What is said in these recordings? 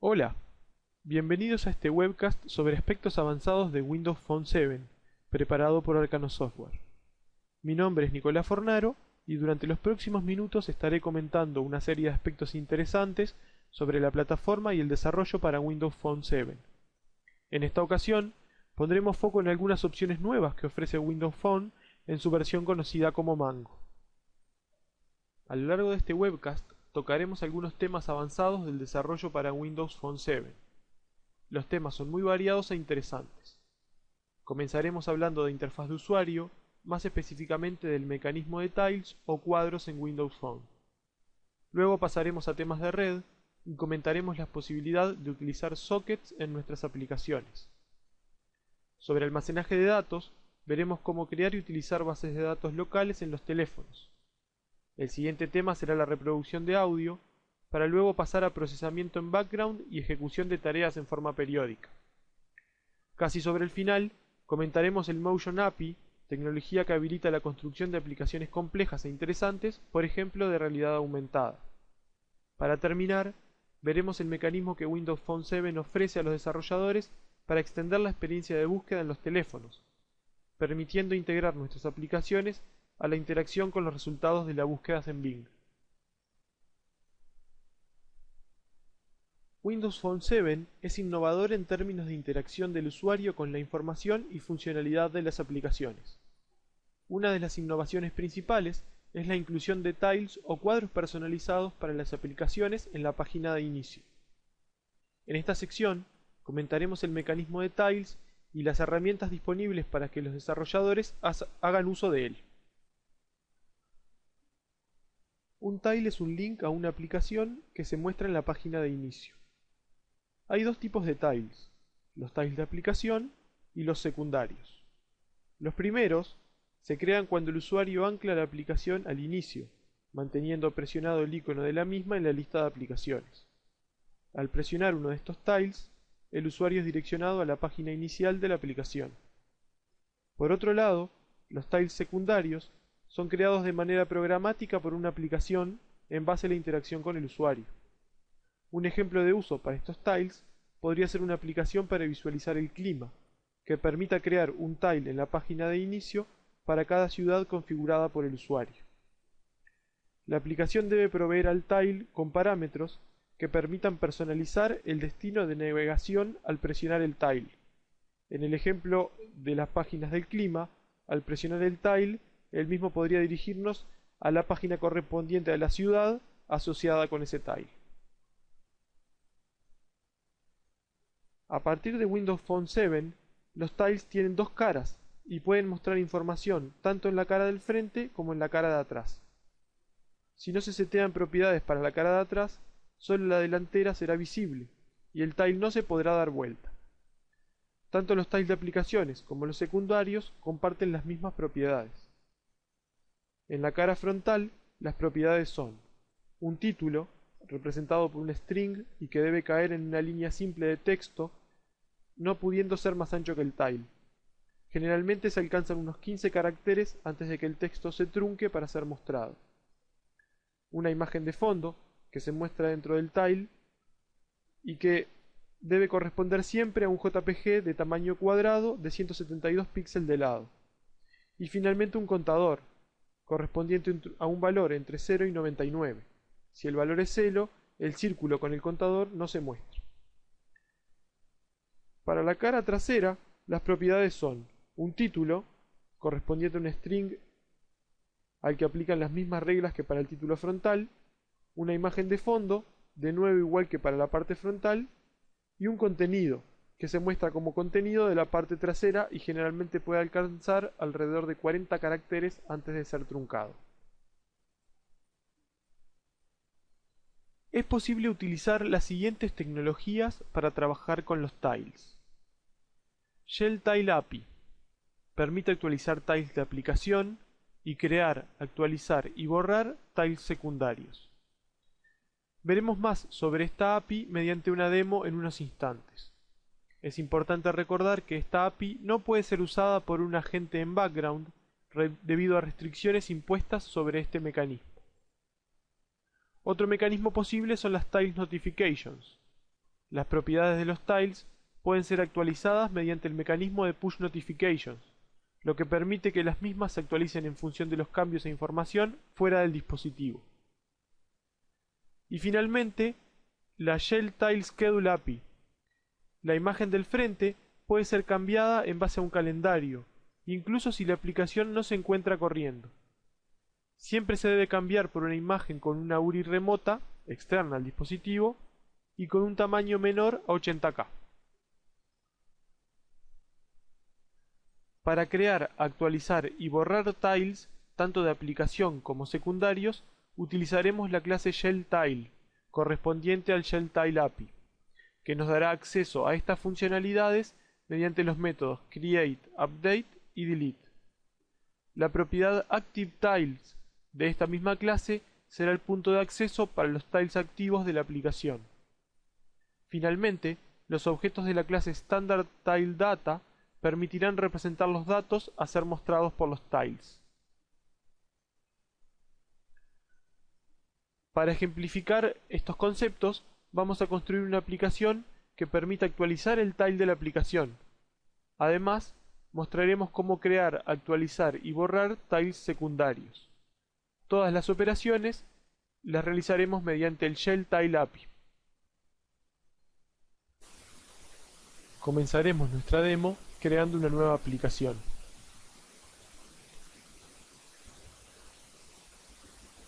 Hola, bienvenidos a este webcast sobre aspectos avanzados de Windows Phone 7, preparado por Arcano Software. Mi nombre es Nicolás Fornaro y durante los próximos minutos estaré comentando una serie de aspectos interesantes sobre la plataforma y el desarrollo para Windows Phone 7. En esta ocasión, pondremos foco en algunas opciones nuevas que ofrece Windows Phone en su versión conocida como Mango. A lo largo de este webcast tocaremos algunos temas avanzados del desarrollo para Windows Phone 7. Los temas son muy variados e interesantes. Comenzaremos hablando de interfaz de usuario, más específicamente del mecanismo de tiles o cuadros en Windows Phone. Luego pasaremos a temas de red y comentaremos la posibilidad de utilizar sockets en nuestras aplicaciones. Sobre almacenaje de datos, veremos cómo crear y utilizar bases de datos locales en los teléfonos. El siguiente tema será la reproducción de audio, para luego pasar a procesamiento en background y ejecución de tareas en forma periódica. Casi sobre el final, comentaremos el Motion API, tecnología que habilita la construcción de aplicaciones complejas e interesantes, por ejemplo de realidad aumentada. Para terminar, veremos el mecanismo que Windows Phone 7 ofrece a los desarrolladores para extender la experiencia de búsqueda en los teléfonos, permitiendo integrar nuestras aplicaciones a la interacción con los resultados de las búsquedas en Bing. Windows Phone 7 es innovador en términos de interacción del usuario con la información y funcionalidad de las aplicaciones. Una de las innovaciones principales es la inclusión de tiles o cuadros personalizados para las aplicaciones en la página de inicio. En esta sección comentaremos el mecanismo de tiles y las herramientas disponibles para que los desarrolladores hagan uso de él. Un tile es un link a una aplicación que se muestra en la página de inicio. Hay dos tipos de tiles, los tiles de aplicación y los secundarios. Los primeros se crean cuando el usuario ancla la aplicación al inicio, manteniendo presionado el icono de la misma en la lista de aplicaciones. Al presionar uno de estos tiles, el usuario es direccionado a la página inicial de la aplicación. Por otro lado, los tiles secundarios son creados de manera programática por una aplicación en base a la interacción con el usuario. Un ejemplo de uso para estos tiles podría ser una aplicación para visualizar el clima, que permita crear un tile en la página de inicio para cada ciudad configurada por el usuario. La aplicación debe proveer al tile con parámetros que permitan personalizar el destino de navegación al presionar el tile. En el ejemplo de las páginas del clima, al presionar el tile, el mismo podría dirigirnos a la página correspondiente a la ciudad asociada con ese tile. A partir de Windows Phone 7, los tiles tienen dos caras y pueden mostrar información tanto en la cara del frente como en la cara de atrás. Si no se setean propiedades para la cara de atrás, solo la delantera será visible y el tile no se podrá dar vuelta. Tanto los tiles de aplicaciones como los secundarios comparten las mismas propiedades. En la cara frontal, las propiedades son un título, representado por un string y que debe caer en una línea simple de texto, no pudiendo ser más ancho que el tile. Generalmente se alcanzan unos 15 caracteres antes de que el texto se trunque para ser mostrado. Una imagen de fondo, que se muestra dentro del tile y que debe corresponder siempre a un JPG de tamaño cuadrado de 172 píxeles de lado. Y finalmente un contador, correspondiente a un valor entre 0 y 99. Si el valor es 0, el círculo con el contador no se muestra. Para la cara trasera, las propiedades son un título, correspondiente a un string al que aplican las mismas reglas que para el título frontal, una imagen de fondo, de nuevo igual que para la parte frontal, y un contenido, que se muestra como contenido de la parte trasera y generalmente puede alcanzar alrededor de 40 caracteres antes de ser truncado. Es posible utilizar las siguientes tecnologías para trabajar con los tiles. Shell Tile API permite actualizar tiles de aplicación y crear, actualizar y borrar tiles secundarios. Veremos más sobre esta API mediante una demo en unos instantes. Es importante recordar que esta API no puede ser usada por un agente en background debido a restricciones impuestas sobre este mecanismo. Otro mecanismo posible son las Tiles Notifications. Las propiedades de los tiles pueden ser actualizadas mediante el mecanismo de push notifications, lo que permite que las mismas se actualicen en función de los cambios e información fuera del dispositivo. Y finalmente, la Shell Tile Schedule API. La imagen del frente puede ser cambiada en base a un calendario, incluso si la aplicación no se encuentra corriendo. Siempre se debe cambiar por una imagen con una URI remota, externa al dispositivo, y con un tamaño menor a 80K. Para crear, actualizar y borrar tiles, tanto de aplicación como secundarios, utilizaremos la clase shellTile, correspondiente al shellTile API, que nos dará acceso a estas funcionalidades mediante los métodos create, update y delete. La propiedad activeTiles de esta misma clase será el punto de acceso para los tiles activos de la aplicación. Finalmente, los objetos de la clase standardTileData permitirán representar los datos a ser mostrados por los tiles. Para ejemplificar estos conceptos, vamos a construir una aplicación que permita actualizar el tile de la aplicación. Además, mostraremos cómo crear, actualizar y borrar tiles secundarios. Todas las operaciones las realizaremos mediante el shellTile API. Comenzaremos nuestra demo creando una nueva aplicación.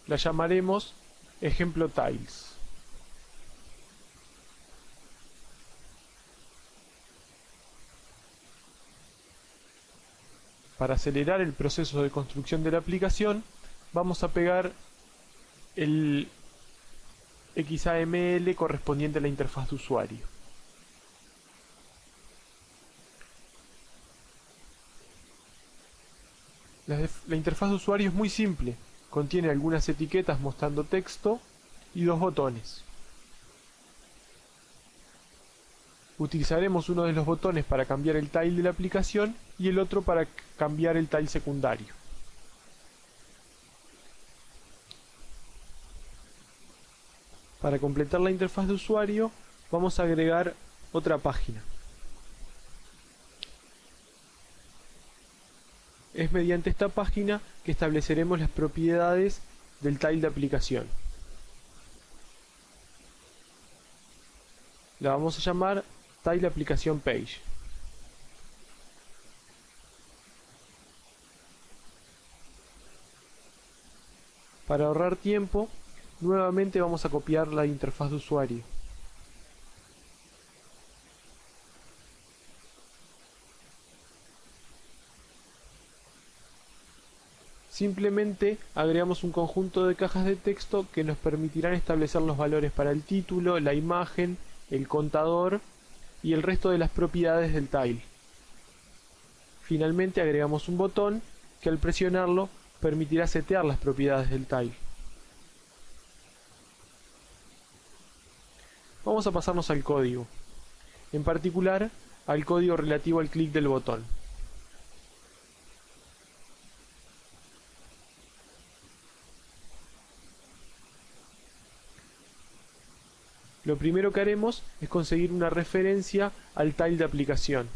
La llamaremos Ejemplo Tiles. Para acelerar el proceso de construcción de la aplicación, vamos a pegar el XAML correspondiente a la interfaz de usuario. La interfaz de usuario es muy simple, contiene algunas etiquetas mostrando texto y dos botones. Utilizaremos uno de los botones para cambiar el tile de la aplicación y el otro para cambiar el tile secundario. Para completar la interfaz de usuario, vamos a agregar otra página. Es mediante esta página que estableceremos las propiedades del tile de aplicación. La vamos a llamar Tile Application Page. Para ahorrar tiempo, nuevamente vamos a copiar la interfaz de usuario. Simplemente agregamos un conjunto de cajas de texto que nos permitirán establecer los valores para el título, la imagen, el contador y el resto de las propiedades del tile. Finalmente agregamos un botón que al presionarlo permitirá setear las propiedades del tile. Vamos a pasarnos al código, en particular al código relativo al clic del botón. Lo primero que haremos es conseguir una referencia al tile de aplicación.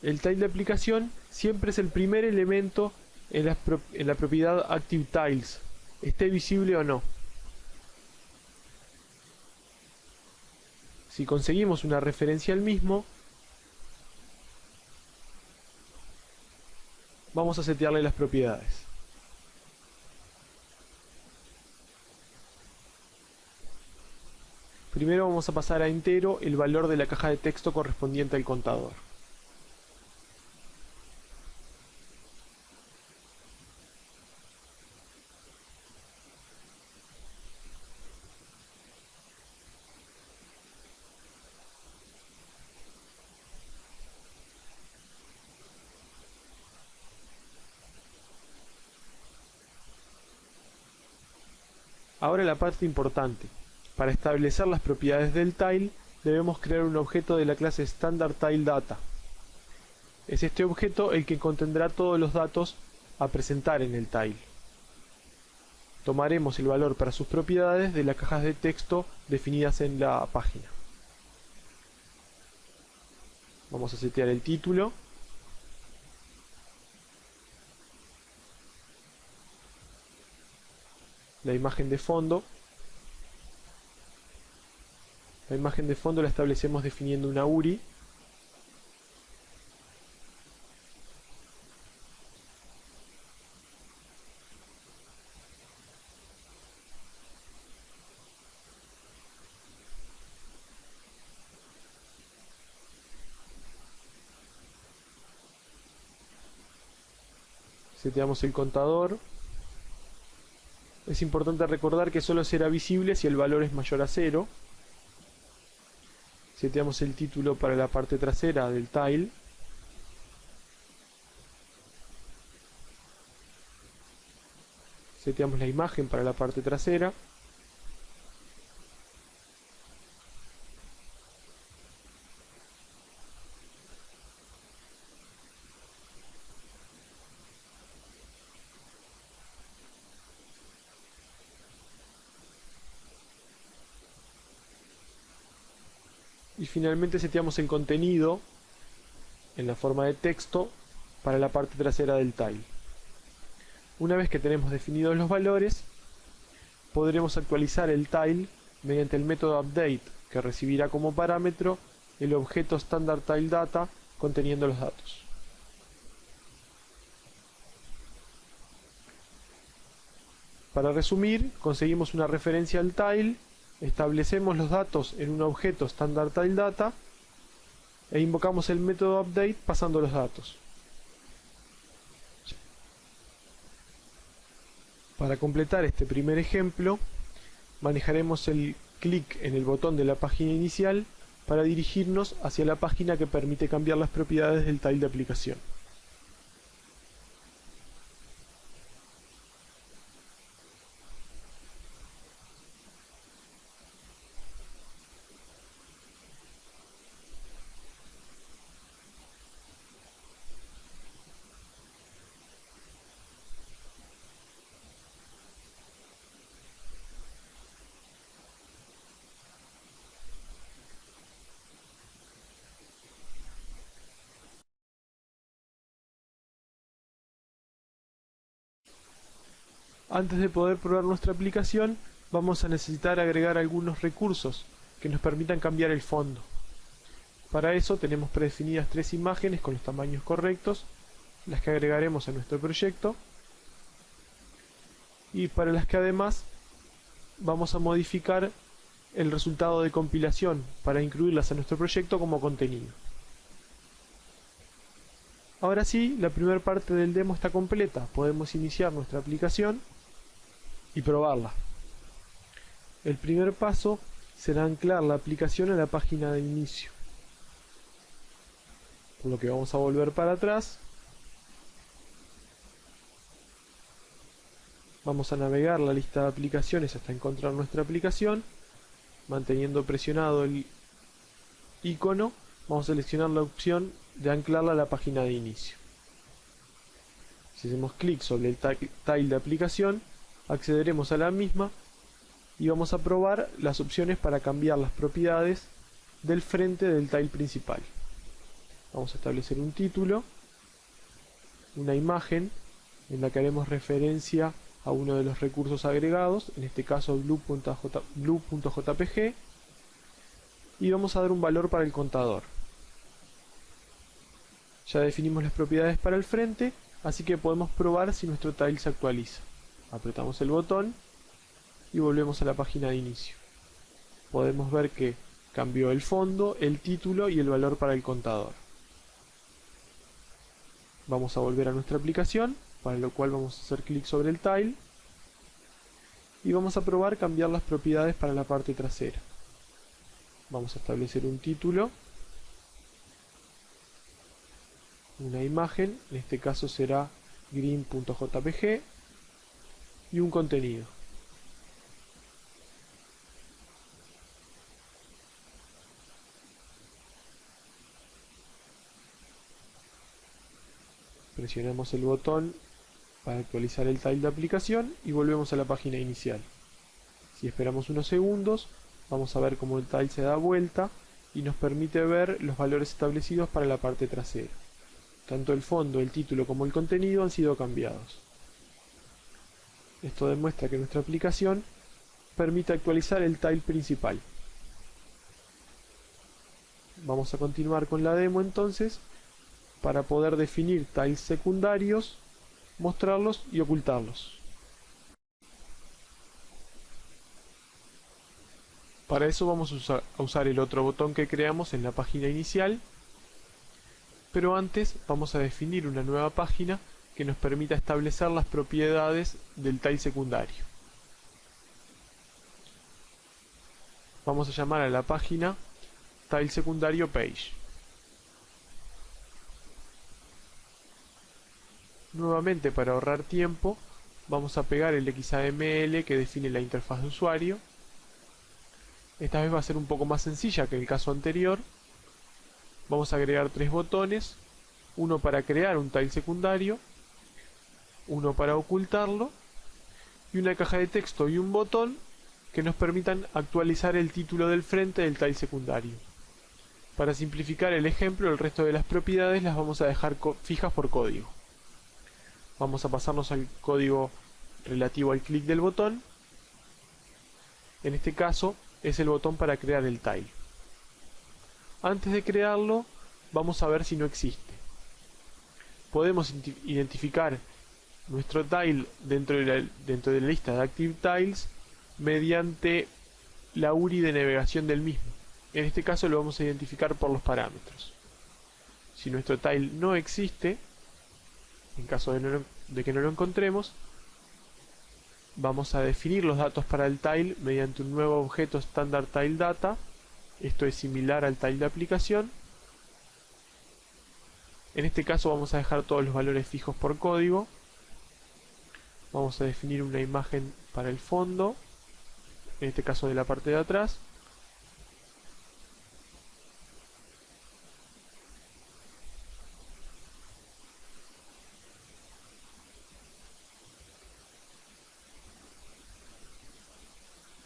El tile de aplicación siempre es el primer elemento en la propiedad ActiveTiles, esté visible o no. Si conseguimos una referencia al mismo, vamos a setearle las propiedades. Primero vamos a pasar a entero el valor de la caja de texto correspondiente al contador. Ahora la parte importante. Para establecer las propiedades del tile, debemos crear un objeto de la clase standardTileData. Es este objeto el que contendrá todos los datos a presentar en el tile. Tomaremos el valor para sus propiedades de las cajas de texto definidas en la página. Vamos a setear el título. La imagen de fondo. La imagen de fondo la establecemos definiendo una URI. Seteamos el contador. Es importante recordar que solo será visible si el valor es mayor a 0. Seteamos el título para la parte trasera del tile. Seteamos la imagen para la parte trasera. Y finalmente seteamos el contenido en la forma de texto para la parte trasera del tile. Una vez que tenemos definidos los valores, podremos actualizar el tile mediante el método update, que recibirá como parámetro el objeto standard tile data conteniendo los datos. Para resumir, conseguimos una referencia al tile, establecemos los datos en un objeto standard tile data e invocamos el método update pasando los datos. Para completar este primer ejemplo, manejaremos el clic en el botón de la página inicial para dirigirnos hacia la página que permite cambiar las propiedades del tile de aplicación. Antes de poder probar nuestra aplicación, vamos a necesitar agregar algunos recursos que nos permitan cambiar el fondo. Para eso tenemos predefinidas 3 imágenes con los tamaños correctos, las que agregaremos a nuestro proyecto, y para las que además vamos a modificar el resultado de compilación para incluirlas a nuestro proyecto como contenido. Ahora sí, la primera parte del demo está completa. Podemos iniciar nuestra aplicación y probarla. El primer paso será anclar la aplicación a la página de inicio, por lo que vamos a volver para atrás. Vamos a navegar la lista de aplicaciones hasta encontrar nuestra aplicación. Manteniendo presionado el icono, vamos a seleccionar la opción de anclarla a la página de inicio. Si hacemos clic sobre el tile de aplicación, accederemos a la misma y vamos a probar las opciones para cambiar las propiedades del frente del tile principal. Vamos a establecer un título, una imagen en la que haremos referencia a uno de los recursos agregados, en este caso blue.jpg, y vamos a dar un valor para el contador. Ya definimos las propiedades para el frente, así que podemos probar si nuestro tile se actualiza. Apretamos el botón y volvemos a la página de inicio. Podemos ver que cambió el fondo, el título y el valor para el contador. Vamos a volver a nuestra aplicación, para lo cual vamos a hacer clic sobre el tile y vamos a probar cambiar las propiedades para la parte trasera. Vamos a establecer un título, una imagen, en este caso será green.jpg, y un contenido. Presionamos el botón para actualizar el tile de aplicación y volvemos a la página inicial. Si esperamos unos segundos, vamos a ver cómo el tile se da vuelta y nos permite ver los valores establecidos para la parte trasera. Tanto el fondo, el título como el contenido han sido cambiados. Esto demuestra que nuestra aplicación permite actualizar el tile principal. Vamos a continuar con la demo entonces para poder definir tiles secundarios, mostrarlos y ocultarlos. Para eso vamos a usar el otro botón que creamos en la página inicial, pero antes vamos a definir una nueva página que nos permita establecer las propiedades del tile secundario. Vamos a llamar a la página tile secundario page. Nuevamente, para ahorrar tiempo, vamos a pegar el XAML que define la interfaz de usuario. Esta vez va a ser un poco más sencilla que el caso anterior. Vamos a agregar 3 botones, uno para crear un tile secundario, uno para ocultarlo, y una caja de texto y un botón que nos permitan actualizar el título del frente del tile secundario. Para simplificar el ejemplo, el resto de las propiedades las vamos a dejar fijas por código. Vamos a pasarnos al código relativo al clic del botón. En este caso es el botón para crear el tile. Antes de crearlo, vamos a ver si no existe. Podemos identificar nuestro tile dentro de la lista de Active Tiles mediante la URI de navegación del mismo. En este caso lo vamos a identificar por los parámetros. Si nuestro tile no existe, en caso de que no lo encontremos, vamos a definir los datos para el tile mediante un nuevo objeto Standard Tile Data. Esto es similar al tile de aplicación. En este caso vamos a dejar todos los valores fijos por código. Vamos a definir una imagen para el fondo, en este caso de la parte de atrás.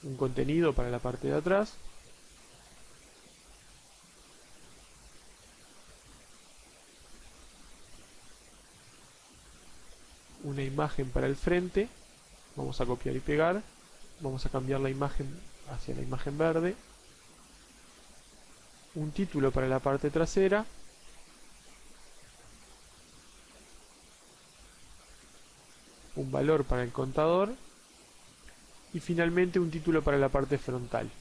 Un contenido para la parte de atrás. Una imagen para el frente. Vamos a copiar y pegar. Vamos a cambiar la imagen hacia la imagen verde. Un título para la parte trasera. Un valor para el contador. Y finalmente un título para la parte frontal.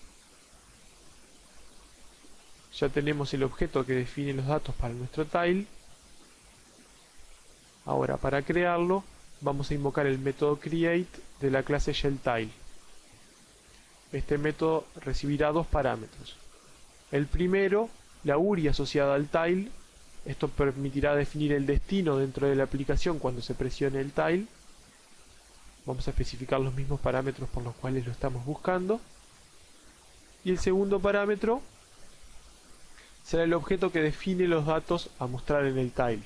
Ya tenemos el objeto que define los datos para nuestro tile. Ahora, para crearlo, vamos a invocar el método create de la clase shellTile. Este método recibirá dos parámetros. El primero, la URI asociada al tile. Esto permitirá definir el destino dentro de la aplicación cuando se presione el tile. Vamos a especificar los mismos parámetros por los cuales lo estamos buscando. Y el segundo parámetro será el objeto que define los datos a mostrar en el tile.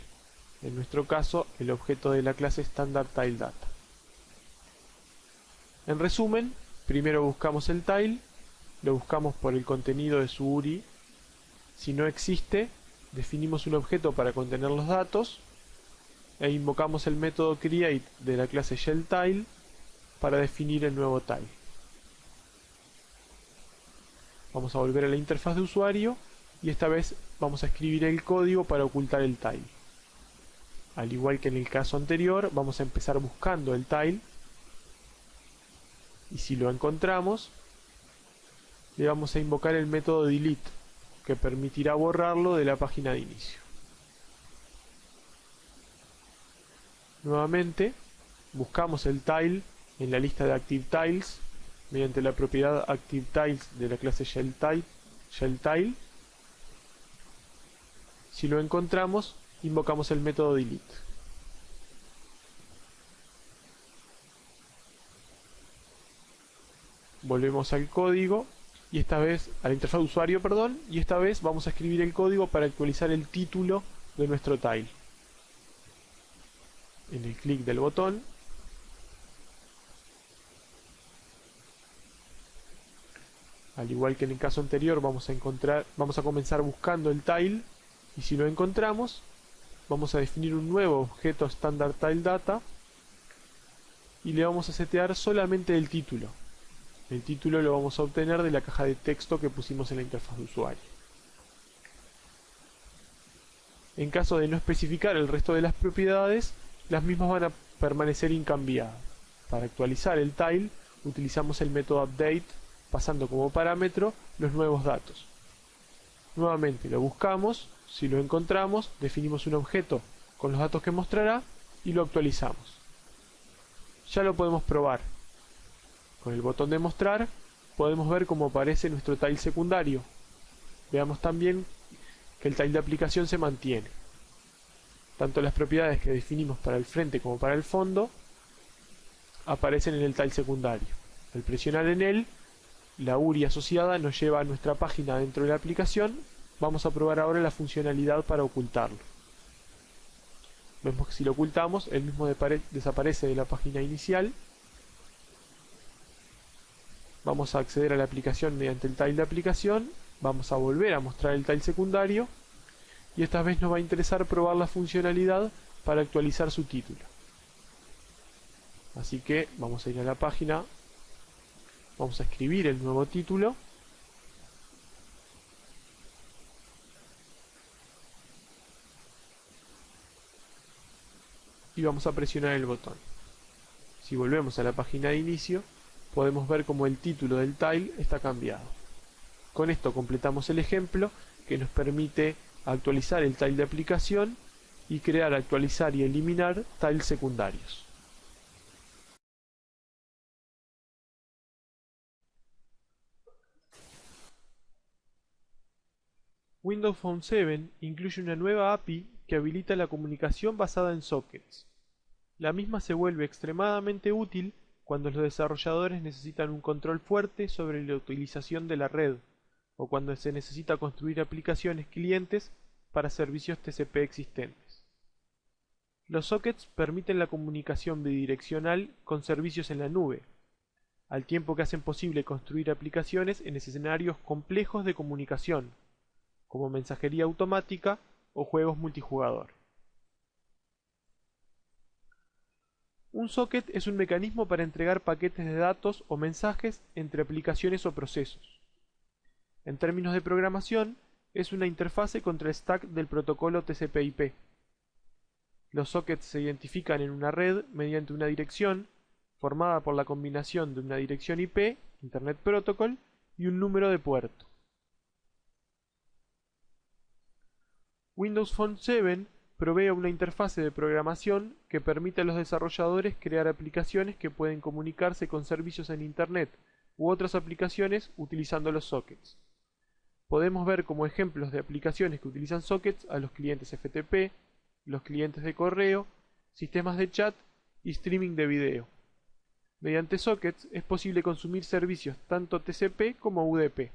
En nuestro caso, el objeto de la clase Standard Tile Data. En resumen, primero buscamos el tile, lo buscamos por el contenido de su URI. Si no existe, definimos un objeto para contener los datos e invocamos el método create de la clase shellTile para definir el nuevo tile. Vamos a volver a la interfaz de usuario y esta vez vamos a escribir el código para ocultar el tile. Al igual que en el caso anterior, vamos a empezar buscando el tile y si lo encontramos, le vamos a invocar el método delete que permitirá borrarlo de la página de inicio. Nuevamente, buscamos el tile en la lista de Active Tiles mediante la propiedad Active Tiles de la clase shellTile. Si lo encontramos, invocamos el método delete. Volvemos al código y esta vez a la interfaz de usuario, y esta vez vamos a escribir el código para actualizar el título de nuestro tile. en el clic del botón. Al igual que en el caso anterior, vamos a comenzar buscando el tile, y si lo encontramos, vamos a definir un nuevo objeto standard tile data y le vamos a setear solamente el título. El título lo vamos a obtener de la caja de texto que pusimos en la interfaz de usuario. En caso de no especificar el resto de las propiedades, las mismas van a permanecer incambiadas. Para actualizar el tile, utilizamos el método update, pasando como parámetro los nuevos datos. Nuevamente lo buscamos, si lo encontramos, definimos un objeto con los datos que mostrará y lo actualizamos. Ya lo podemos probar. Con el botón de mostrar podemos ver cómo aparece nuestro tile secundario. Veamos también que el tile de aplicación se mantiene. Tanto las propiedades que definimos para el frente como para el fondo aparecen en el tile secundario. Al presionar en él, la URI asociada nos lleva a nuestra página dentro de la aplicación. Vamos a probar ahora la funcionalidad para ocultarlo. Vemos que si lo ocultamos, él mismo desaparece de la página inicial. Vamos a acceder a la aplicación mediante el tile de aplicación. Vamos a volver a mostrar el tile secundario. Y esta vez nos va a interesar probar la funcionalidad para actualizar su título. Así que vamos a ir a la página. Vamos a escribir el nuevo título. Y vamos a presionar el botón. Si volvemos a la página de inicio, podemos ver cómo el título del tile está cambiado. Con esto completamos el ejemplo que nos permite actualizar el tile de aplicación y crear, actualizar y eliminar tiles secundarios. Windows Phone 7 incluye una nueva API que habilita la comunicación basada en sockets. La misma se vuelve extremadamente útil cuando los desarrolladores necesitan un control fuerte sobre la utilización de la red, o cuando se necesita construir aplicaciones clientes para servicios TCP existentes. Los sockets permiten la comunicación bidireccional con servicios en la nube, al tiempo que hacen posible construir aplicaciones en escenarios complejos de comunicación, como mensajería automática o juegos multijugador. Un socket es un mecanismo para entregar paquetes de datos o mensajes entre aplicaciones o procesos. En términos de programación, es una interfase contra el stack del protocolo TCP/IP. Los sockets se identifican en una red mediante una dirección, formada por la combinación de una dirección IP, Internet Protocol, y un número de puerto. Windows Phone 7 provee una interfase de programación que permite a los desarrolladores crear aplicaciones que pueden comunicarse con servicios en Internet u otras aplicaciones utilizando los sockets. Podemos ver como ejemplos de aplicaciones que utilizan sockets a los clientes FTP, los clientes de correo, sistemas de chat y streaming de video. Mediante sockets es posible consumir servicios tanto TCP como UDP.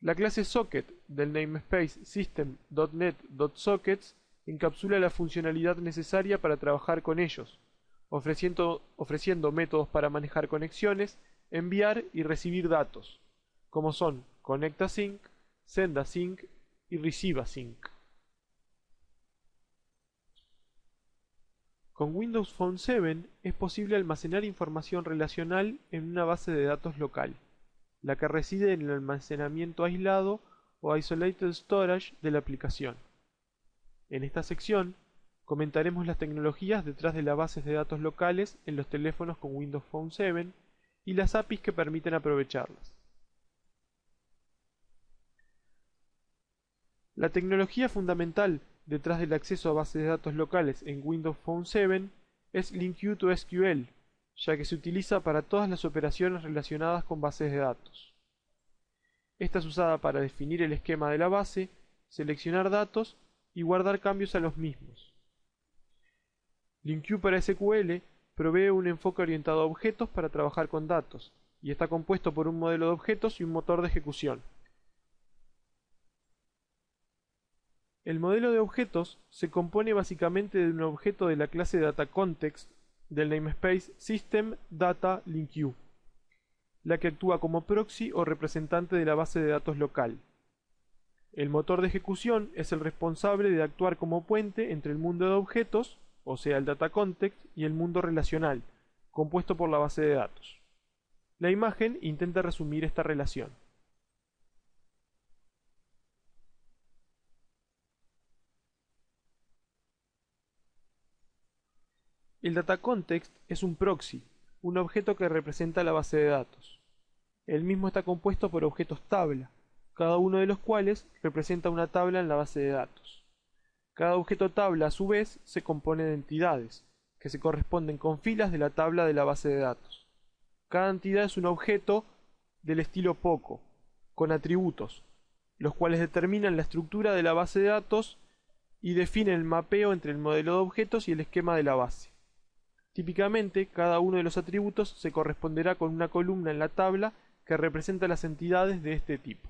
La clase socket del namespace system.net.sockets encapsula la funcionalidad necesaria para trabajar con ellos, ofreciendo métodos para manejar conexiones, enviar y recibir datos, como son ConnectAsync, SendAsync y ReceiveAsync. Con Windows Phone 7 es posible almacenar información relacional en una base de datos local, la que reside en el almacenamiento aislado o Isolated Storage de la aplicación. En esta sección comentaremos las tecnologías detrás de las bases de datos locales en los teléfonos con Windows Phone 7 y las APIs que permiten aprovecharlas. La tecnología fundamental detrás del acceso a bases de datos locales en Windows Phone 7 es LinkU2SQL, ya que se utiliza para todas las operaciones relacionadas con bases de datos. Esta es usada para definir el esquema de la base, seleccionar datos y guardar cambios a los mismos. LinkU para SQL provee un enfoque orientado a objetos para trabajar con datos, y está compuesto por un modelo de objetos y un motor de ejecución. El modelo de objetos se compone básicamente de un objeto de la clase DataContext del namespace System Data LINQ, la que actúa como proxy o representante de la base de datos local. El motor de ejecución es el responsable de actuar como puente entre el mundo de objetos, o sea el DataContext, y el mundo relacional, compuesto por la base de datos. La imagen intenta resumir esta relación. El DataContext es un proxy, un objeto que representa la base de datos. El mismo está compuesto por objetos tabla, cada uno de los cuales representa una tabla en la base de datos. Cada objeto tabla, a su vez, se compone de entidades, que se corresponden con filas de la tabla de la base de datos. Cada entidad es un objeto del estilo POCO, con atributos, los cuales determinan la estructura de la base de datos y definen el mapeo entre el modelo de objetos y el esquema de la base. Típicamente, cada uno de los atributos se corresponderá con una columna en la tabla que representa las entidades de este tipo.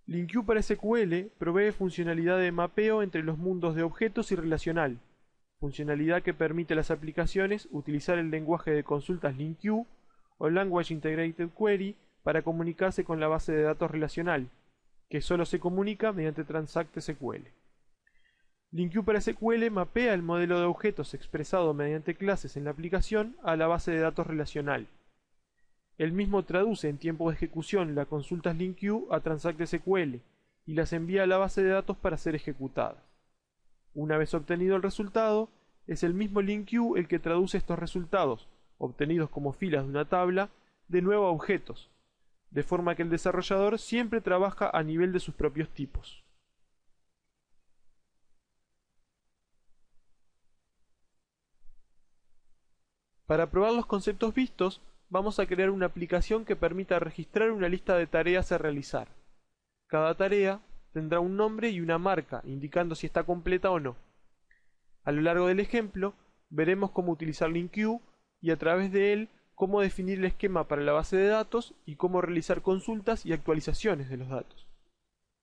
LINQ para SQL provee funcionalidad de mapeo entre los mundos de objetos y relacional, funcionalidad que permite a las aplicaciones utilizar el lenguaje de consultas LINQ o Language Integrated Query para comunicarse con la base de datos relacional, que solo se comunica mediante Transact SQL. LINQ para SQL mapea el modelo de objetos expresado mediante clases en la aplicación a la base de datos relacional. El mismo traduce en tiempo de ejecución las consultas LINQ a Transact SQL y las envía a la base de datos para ser ejecutadas. Una vez obtenido el resultado, es el mismo LINQ el que traduce estos resultados, obtenidos como filas de una tabla, de nuevo a objetos, de forma que el desarrollador siempre trabaja a nivel de sus propios tipos. Para probar los conceptos vistos, vamos a crear una aplicación que permita registrar una lista de tareas a realizar. Cada tarea tendrá un nombre y una marca, indicando si está completa o no. A lo largo del ejemplo, veremos cómo utilizar LINQ y a través de él cómo definir el esquema para la base de datos y cómo realizar consultas y actualizaciones de los datos.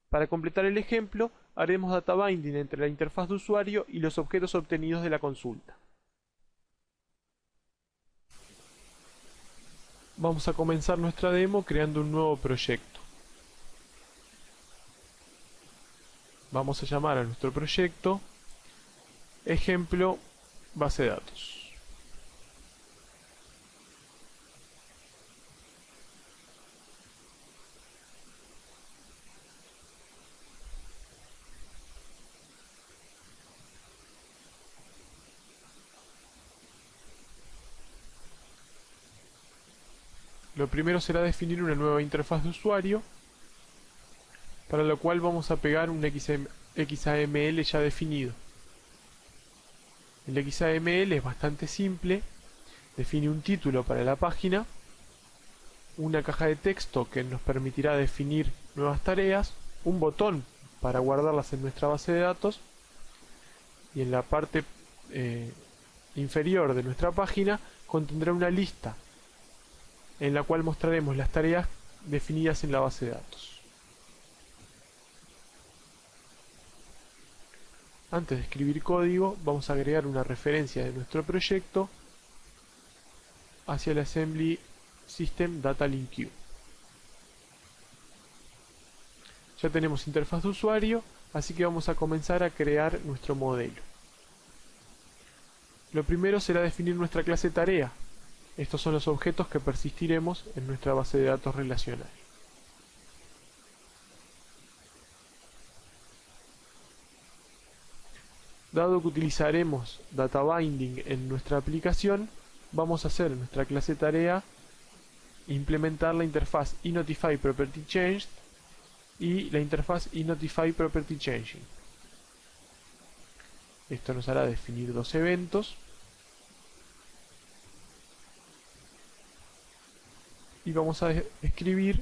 Para completar el ejemplo, haremos data binding entre la interfaz de usuario y los objetos obtenidos de la consulta. Vamos a comenzar nuestra demo creando un nuevo proyecto. Vamos a llamar a nuestro proyecto ejemplo base de datos. Lo primero será definir una nueva interfaz de usuario, para lo cual vamos a pegar un XAML ya definido. El XAML es bastante simple, define un título para la página, una caja de texto que nos permitirá definir nuevas tareas, un botón para guardarlas en nuestra base de datos y en la parte inferior de nuestra página contendrá una lista en la cual mostraremos las tareas definidas en la base de datos. Antes de escribir código, vamos a agregar una referencia de nuestro proyecto hacia el Assembly System Data LINQ. Ya tenemos interfaz de usuario, así que vamos a comenzar a crear nuestro modelo. Lo primero será definir nuestra clase tarea. Estos son los objetos que persistiremos en nuestra base de datos relacional. Dado que utilizaremos data binding en nuestra aplicación, vamos a hacer en nuestra clase tarea implementar la interfaz iNotifyPropertyChanged y la interfaz iNotifyPropertyChanging. Esto nos hará definir dos eventos y vamos a escribir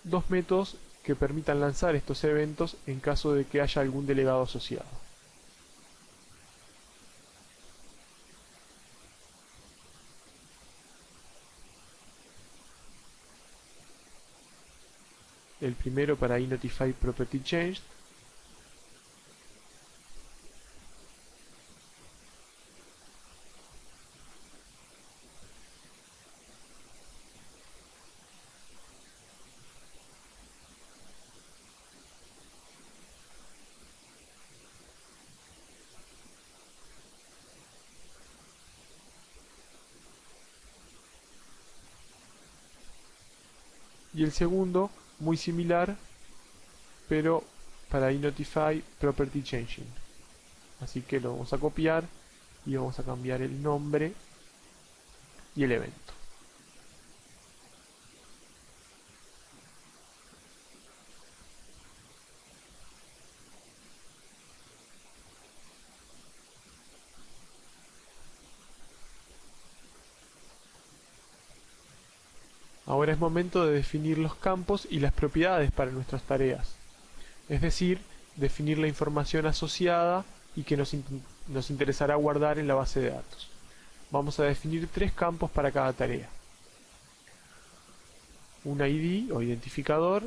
dos métodos que permitan lanzar estos eventos en caso de que haya algún delegado asociado. el primero para iNotify Property Changed. Y el segundo, muy similar, pero para iNotify Property Changing. Así que lo vamos a copiar y vamos a cambiar el nombre y el evento. Ahora es momento de definir los campos y las propiedades para nuestras tareas, es decir, definir la información asociada y que nos interesará guardar en la base de datos. Vamos a definir 3 campos para cada tarea. Un ID o identificador,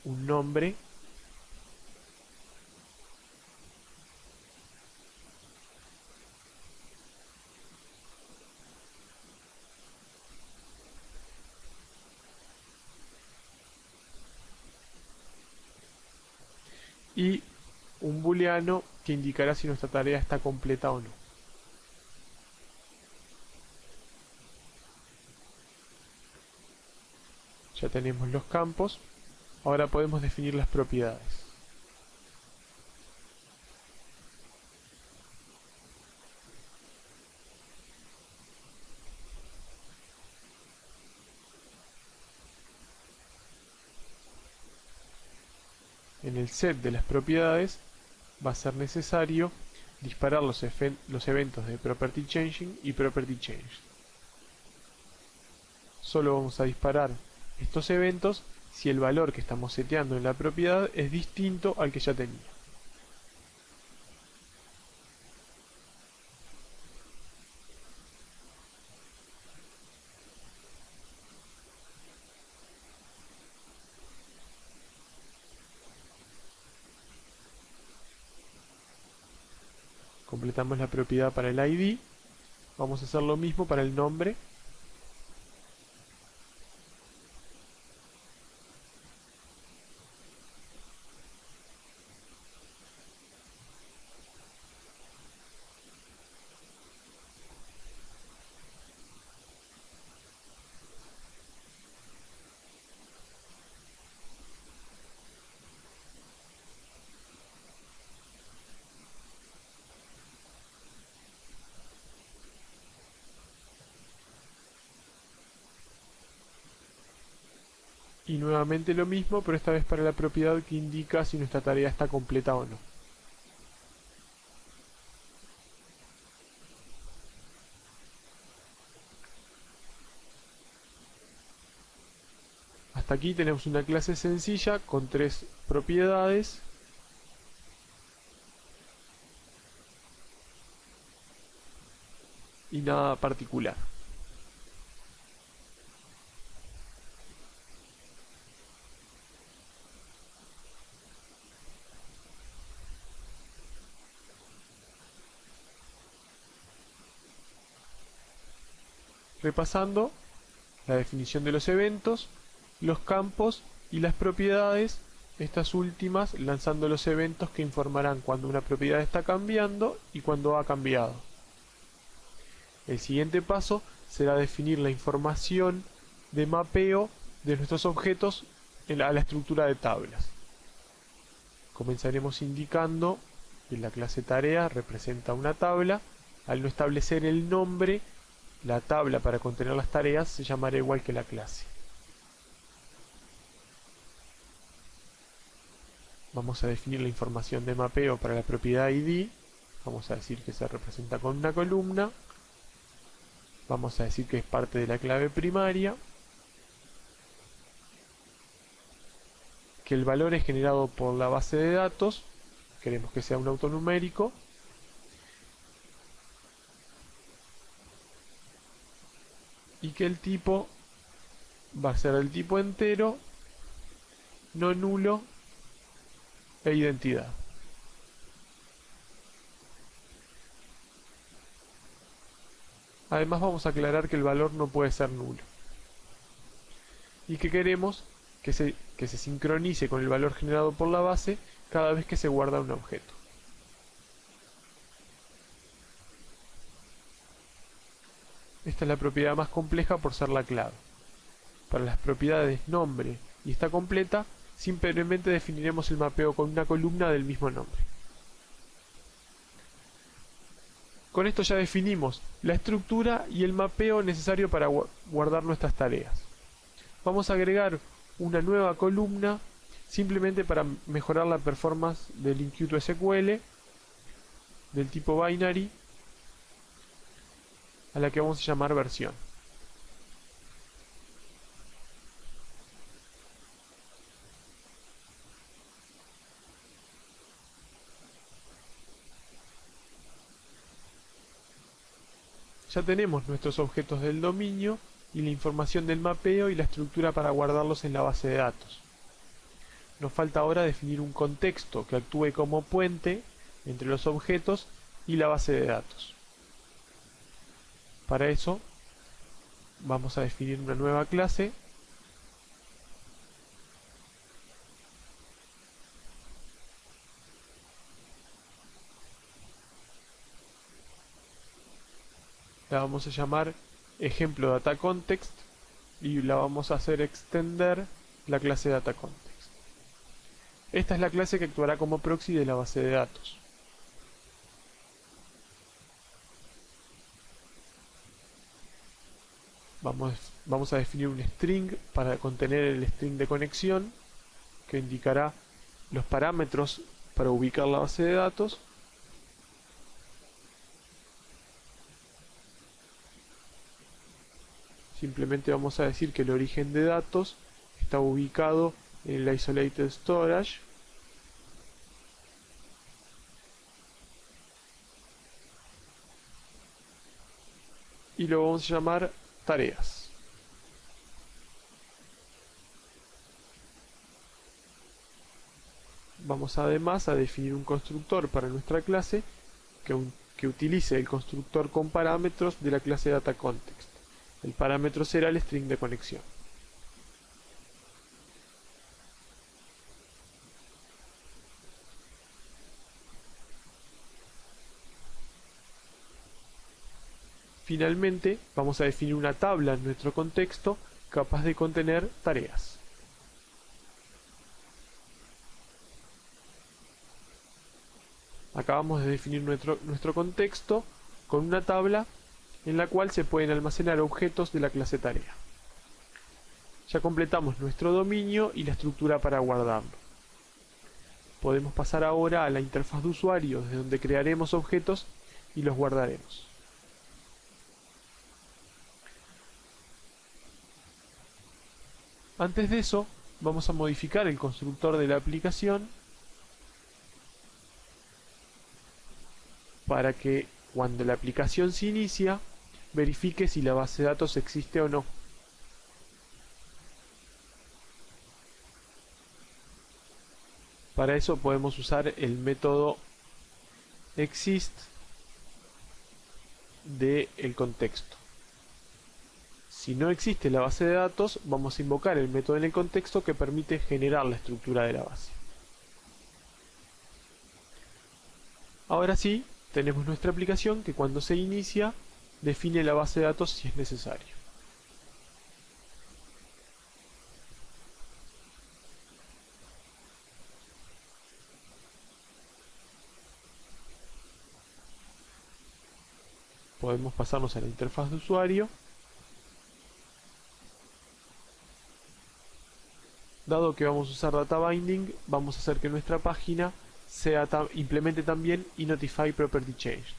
un nombre y un booleano que indicará si nuestra tarea está completa o no. Ya tenemos los campos, ahora podemos definir las propiedades. En el set de las propiedades va a ser necesario disparar los eventos de Property Changing y Property Change. Solo vamos a disparar estos eventos si el valor que estamos seteando en la propiedad es distinto al que ya tenía. Completamos la propiedad para el ID. Vamos a hacer lo mismo para el nombre. Y nuevamente lo mismo, pero esta vez para la propiedad que indica si nuestra tarea está completa o no. Hasta aquí tenemos una clase sencilla con 3 propiedades y nada particular. Repasando la definición de los eventos, los campos y las propiedades, estas últimas lanzando los eventos que informarán cuando una propiedad está cambiando y cuando ha cambiado. El siguiente paso será definir la información de mapeo de nuestros objetos a la estructura de tablas. Comenzaremos indicando que la clase tarea representa una tabla. Al no establecer el nombre, la tabla para contener las tareas se llamará igual que la clase. Vamos a definir la información de mapeo para la propiedad ID. Vamos a decir que se representa con una columna. Vamos a decir que es parte de la clave primaria. Que el valor es generado por la base de datos. Queremos que sea un autonumérico. Y que el tipo va a ser el tipo entero, no nulo e identidad. Además vamos a aclarar que el valor no puede ser nulo. Y que queremos que se sincronice con el valor generado por la base cada vez que se guarda un objeto. Esta es la propiedad más compleja por ser la clave. Para las propiedades nombre y está completa, simplemente definiremos el mapeo con una columna del mismo nombre. Con esto ya definimos la estructura y el mapeo necesario para guardar nuestras tareas. Vamos a agregar una nueva columna simplemente para mejorar la performance del Intuit SQL del tipo binary, a la que vamos a llamar versión. Ya tenemos nuestros objetos del dominio y la información del mapeo y la estructura para guardarlos en la base de datos. Nos falta ahora definir un contexto que actúe como puente entre los objetos y la base de datos. Para eso vamos a definir una nueva clase la vamos a llamar ejemplo data context y la vamos a hacer extender la clase data context. Esta es la clase que actuará como proxy de la base de datos. Vamos a definir un string para contener el string de conexión que indicará los parámetros para ubicar la base de datos. Simplemente vamos a decir que el origen de datos está ubicado en el isolated storage y lo vamos a llamar tareas. Vamos además a definir un constructor para nuestra clase que utilice el constructor con parámetros de la clase dataContext. El parámetro será el string de conexión. Finalmente, vamos a definir una tabla en nuestro contexto capaz de contener tareas. Acabamos de definir nuestro contexto con una tabla en la cual se pueden almacenar objetos de la clase tarea. Ya completamos nuestro dominio y la estructura para guardarlo. Podemos pasar ahora a la interfaz de usuario, desde donde crearemos objetos y los guardaremos. Antes de eso, vamos a modificar el constructor de la aplicación para que cuando la aplicación se inicia, verifique si la base de datos existe o no. Para eso podemos usar el método exist del contexto. Si no existe la base de datos, vamos a invocar el método en el contexto que permite generar la estructura de la base. Ahora sí, tenemos nuestra aplicación que cuando se inicia define la base de datos si es necesario. Podemos pasarnos a la interfaz de usuario. Dado que vamos a usar data binding, vamos a hacer que nuestra página implemente también iNotify Property Change.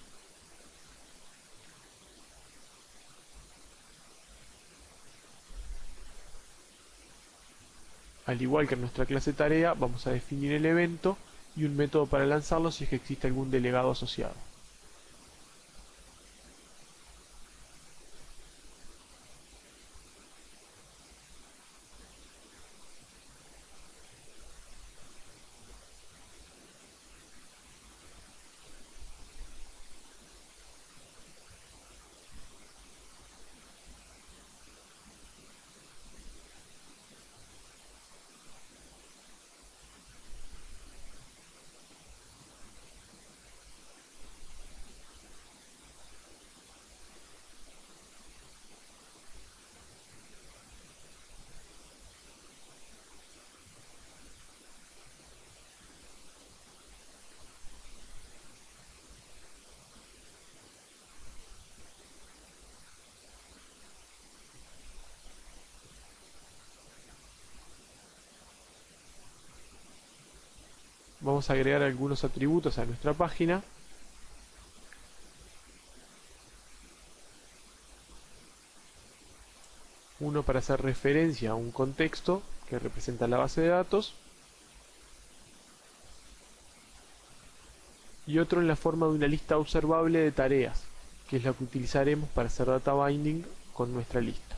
Al igual que en nuestra clase tarea, vamos a definir el evento y un método para lanzarlo si es que existe algún delegado asociado. vamos a agregar algunos atributos a nuestra página. Uno para hacer referencia a un contexto que representa la base de datos, y otro en la forma de una lista observable de tareas, que es la que utilizaremos para hacer data binding con nuestra lista.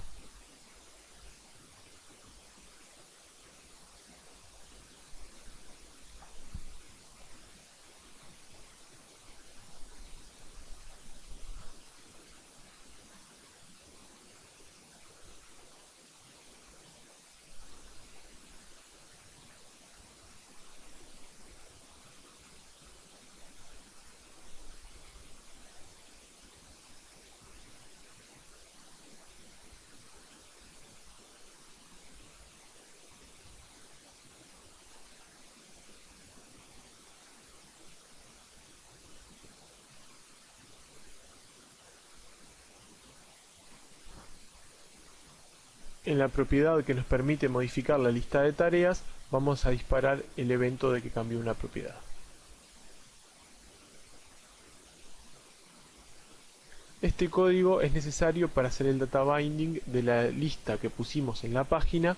En la propiedad que nos permite modificar la lista de tareas, vamos a disparar el evento de que cambió una propiedad. Este código es necesario para hacer el data binding de la lista que pusimos en la página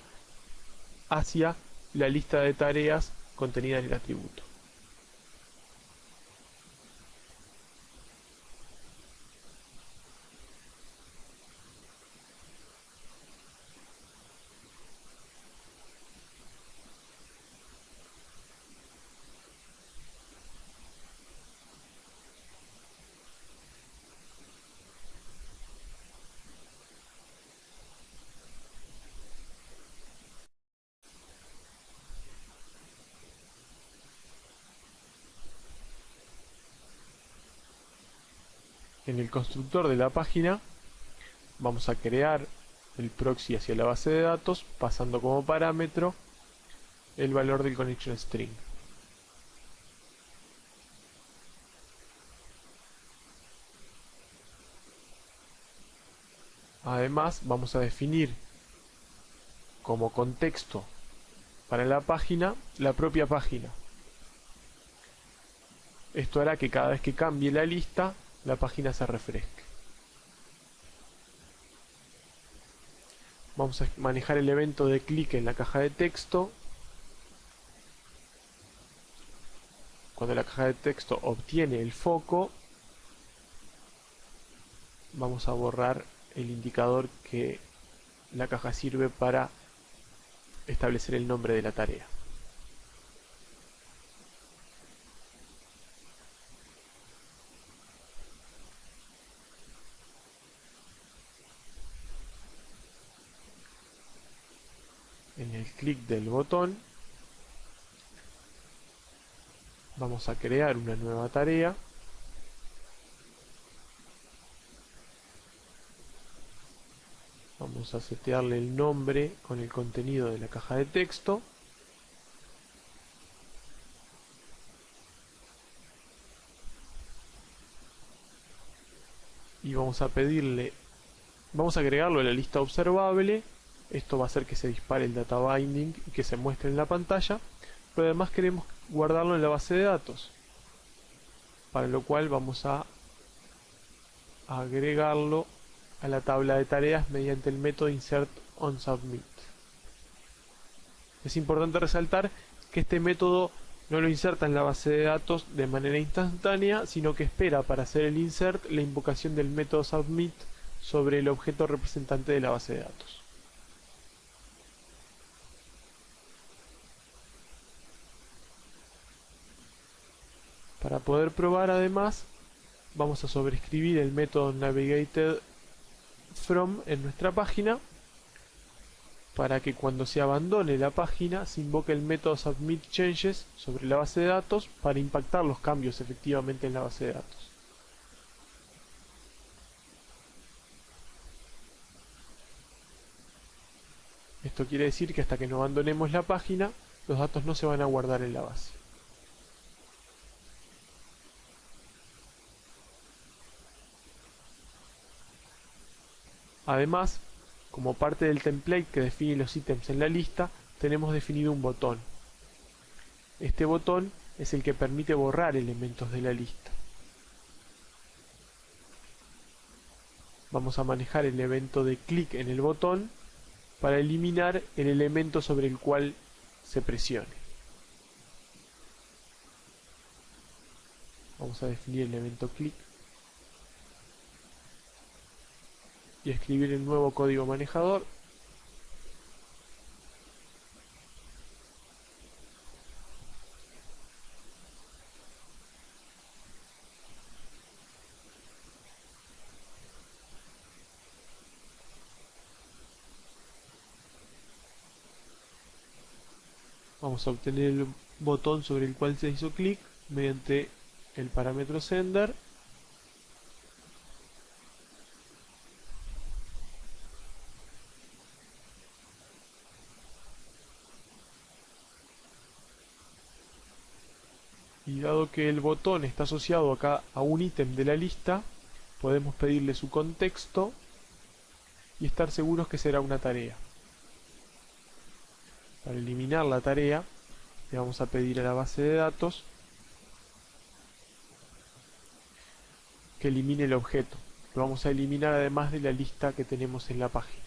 hacia la lista de tareas contenida en el atributo. En el constructor de la página vamos a crear el proxy hacia la base de datos, pasando como parámetro el valor del connection string. Además, vamos a definir como contexto para la página la propia página. Esto hará que cada vez que cambie la lista, la página se refresque. Vamos a manejar el evento de clic en la caja de texto. Cuando la caja de texto obtiene el foco, vamos a borrar el indicador que la caja sirve para establecer el nombre de la tarea. En el clic del botón vamos a crear una nueva tarea. Vamos a setearle el nombre con el contenido de la caja de texto. Y vamos a pedirle, vamos a agregarlo a la lista observable. Esto va a hacer que se dispare el data binding y que se muestre en la pantalla, pero además queremos guardarlo en la base de datos, para lo cual vamos a agregarlo a la tabla de tareas mediante el método insertOnSubmit. Es importante resaltar que este método no lo inserta en la base de datos de manera instantánea, sino que espera para hacer el insert la invocación del método submit sobre el objeto representante de la base de datos. Para poder probar, además, vamos a sobreescribir el método navigatedFrom en nuestra página para que cuando se abandone la página se invoque el método submitChanges sobre la base de datos para impactar los cambios efectivamente en la base de datos. Esto quiere decir que hasta que no abandonemos la página, los datos no se van a guardar en la base. Además, como parte del template que define los ítems en la lista, tenemos definido un botón. Este botón es el que permite borrar elementos de la lista. Vamos a manejar el evento de clic en el botón para eliminar el elemento sobre el cual se presione. Vamos a definir el evento clic y escribir el nuevo código manejador. Vamos a obtener el botón sobre el cual se hizo clic mediante el parámetro sender. Y dado que el botón está asociado acá a un ítem de la lista, podemos pedirle su contexto y estar seguros que será una tarea. Para eliminar la tarea, le vamos a pedir a la base de datos que elimine el objeto. Lo vamos a eliminar además de la lista que tenemos en la página.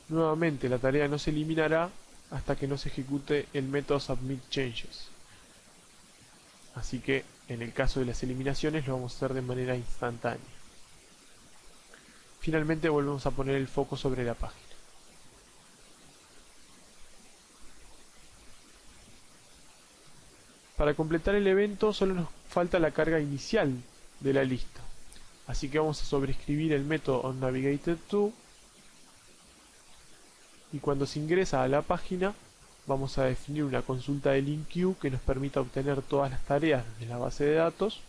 Nuevamente la tarea no se eliminará hasta que no se ejecute el método submitChanges. Así que en el caso de las eliminaciones lo vamos a hacer de manera instantánea. Finalmente volvemos a poner el foco sobre la página. Para completar el evento solo nos falta la carga inicial de la lista. Así que vamos a sobreescribir el método onNavigated_to y cuando se ingresa a la página vamos a definir una consulta de LINQ que nos permita obtener todas las tareas de la base de datos.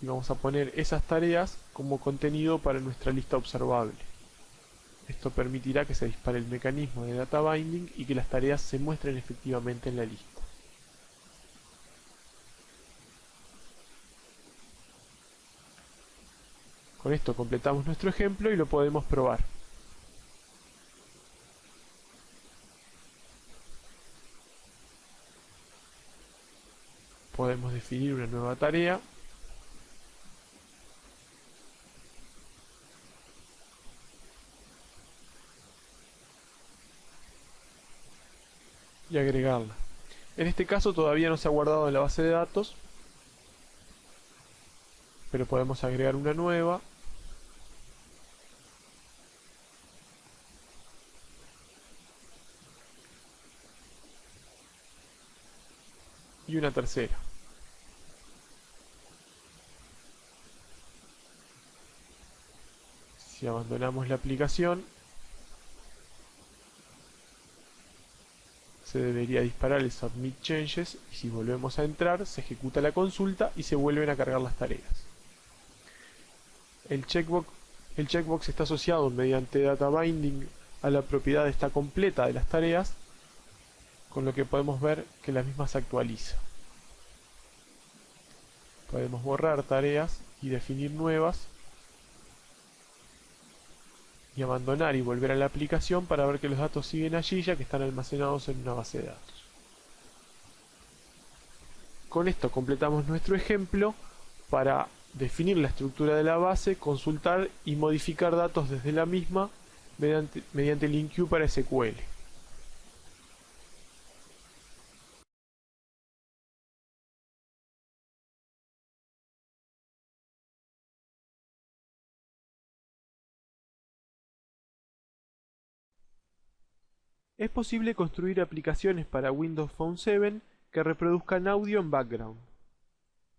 Y vamos a poner esas tareas como contenido para nuestra lista observable. Esto permitirá que se dispare el mecanismo de data binding y que las tareas se muestren efectivamente en la lista. Con esto completamos nuestro ejemplo y lo podemos probar. Podemos definir una nueva tarea. Y agregarla. En este caso todavía no se ha guardado en la base de datos, pero podemos agregar una nueva. Y una tercera. Si abandonamos la aplicación, se debería disparar el Submit Changes y si volvemos a entrar se ejecuta la consulta y se vuelven a cargar las tareas. El checkbox está asociado mediante data binding a la propiedad está completa de las tareas, con lo que podemos ver que la misma se actualiza. Podemos borrar tareas y definir nuevas y abandonar y volver a la aplicación para ver que los datos siguen allí ya que están almacenados en una base de datos. Con esto completamos nuestro ejemplo para definir la estructura de la base, consultar y modificar datos desde la misma mediante LINQ para SQL. Es posible construir aplicaciones para Windows Phone 7 que reproduzcan audio en background.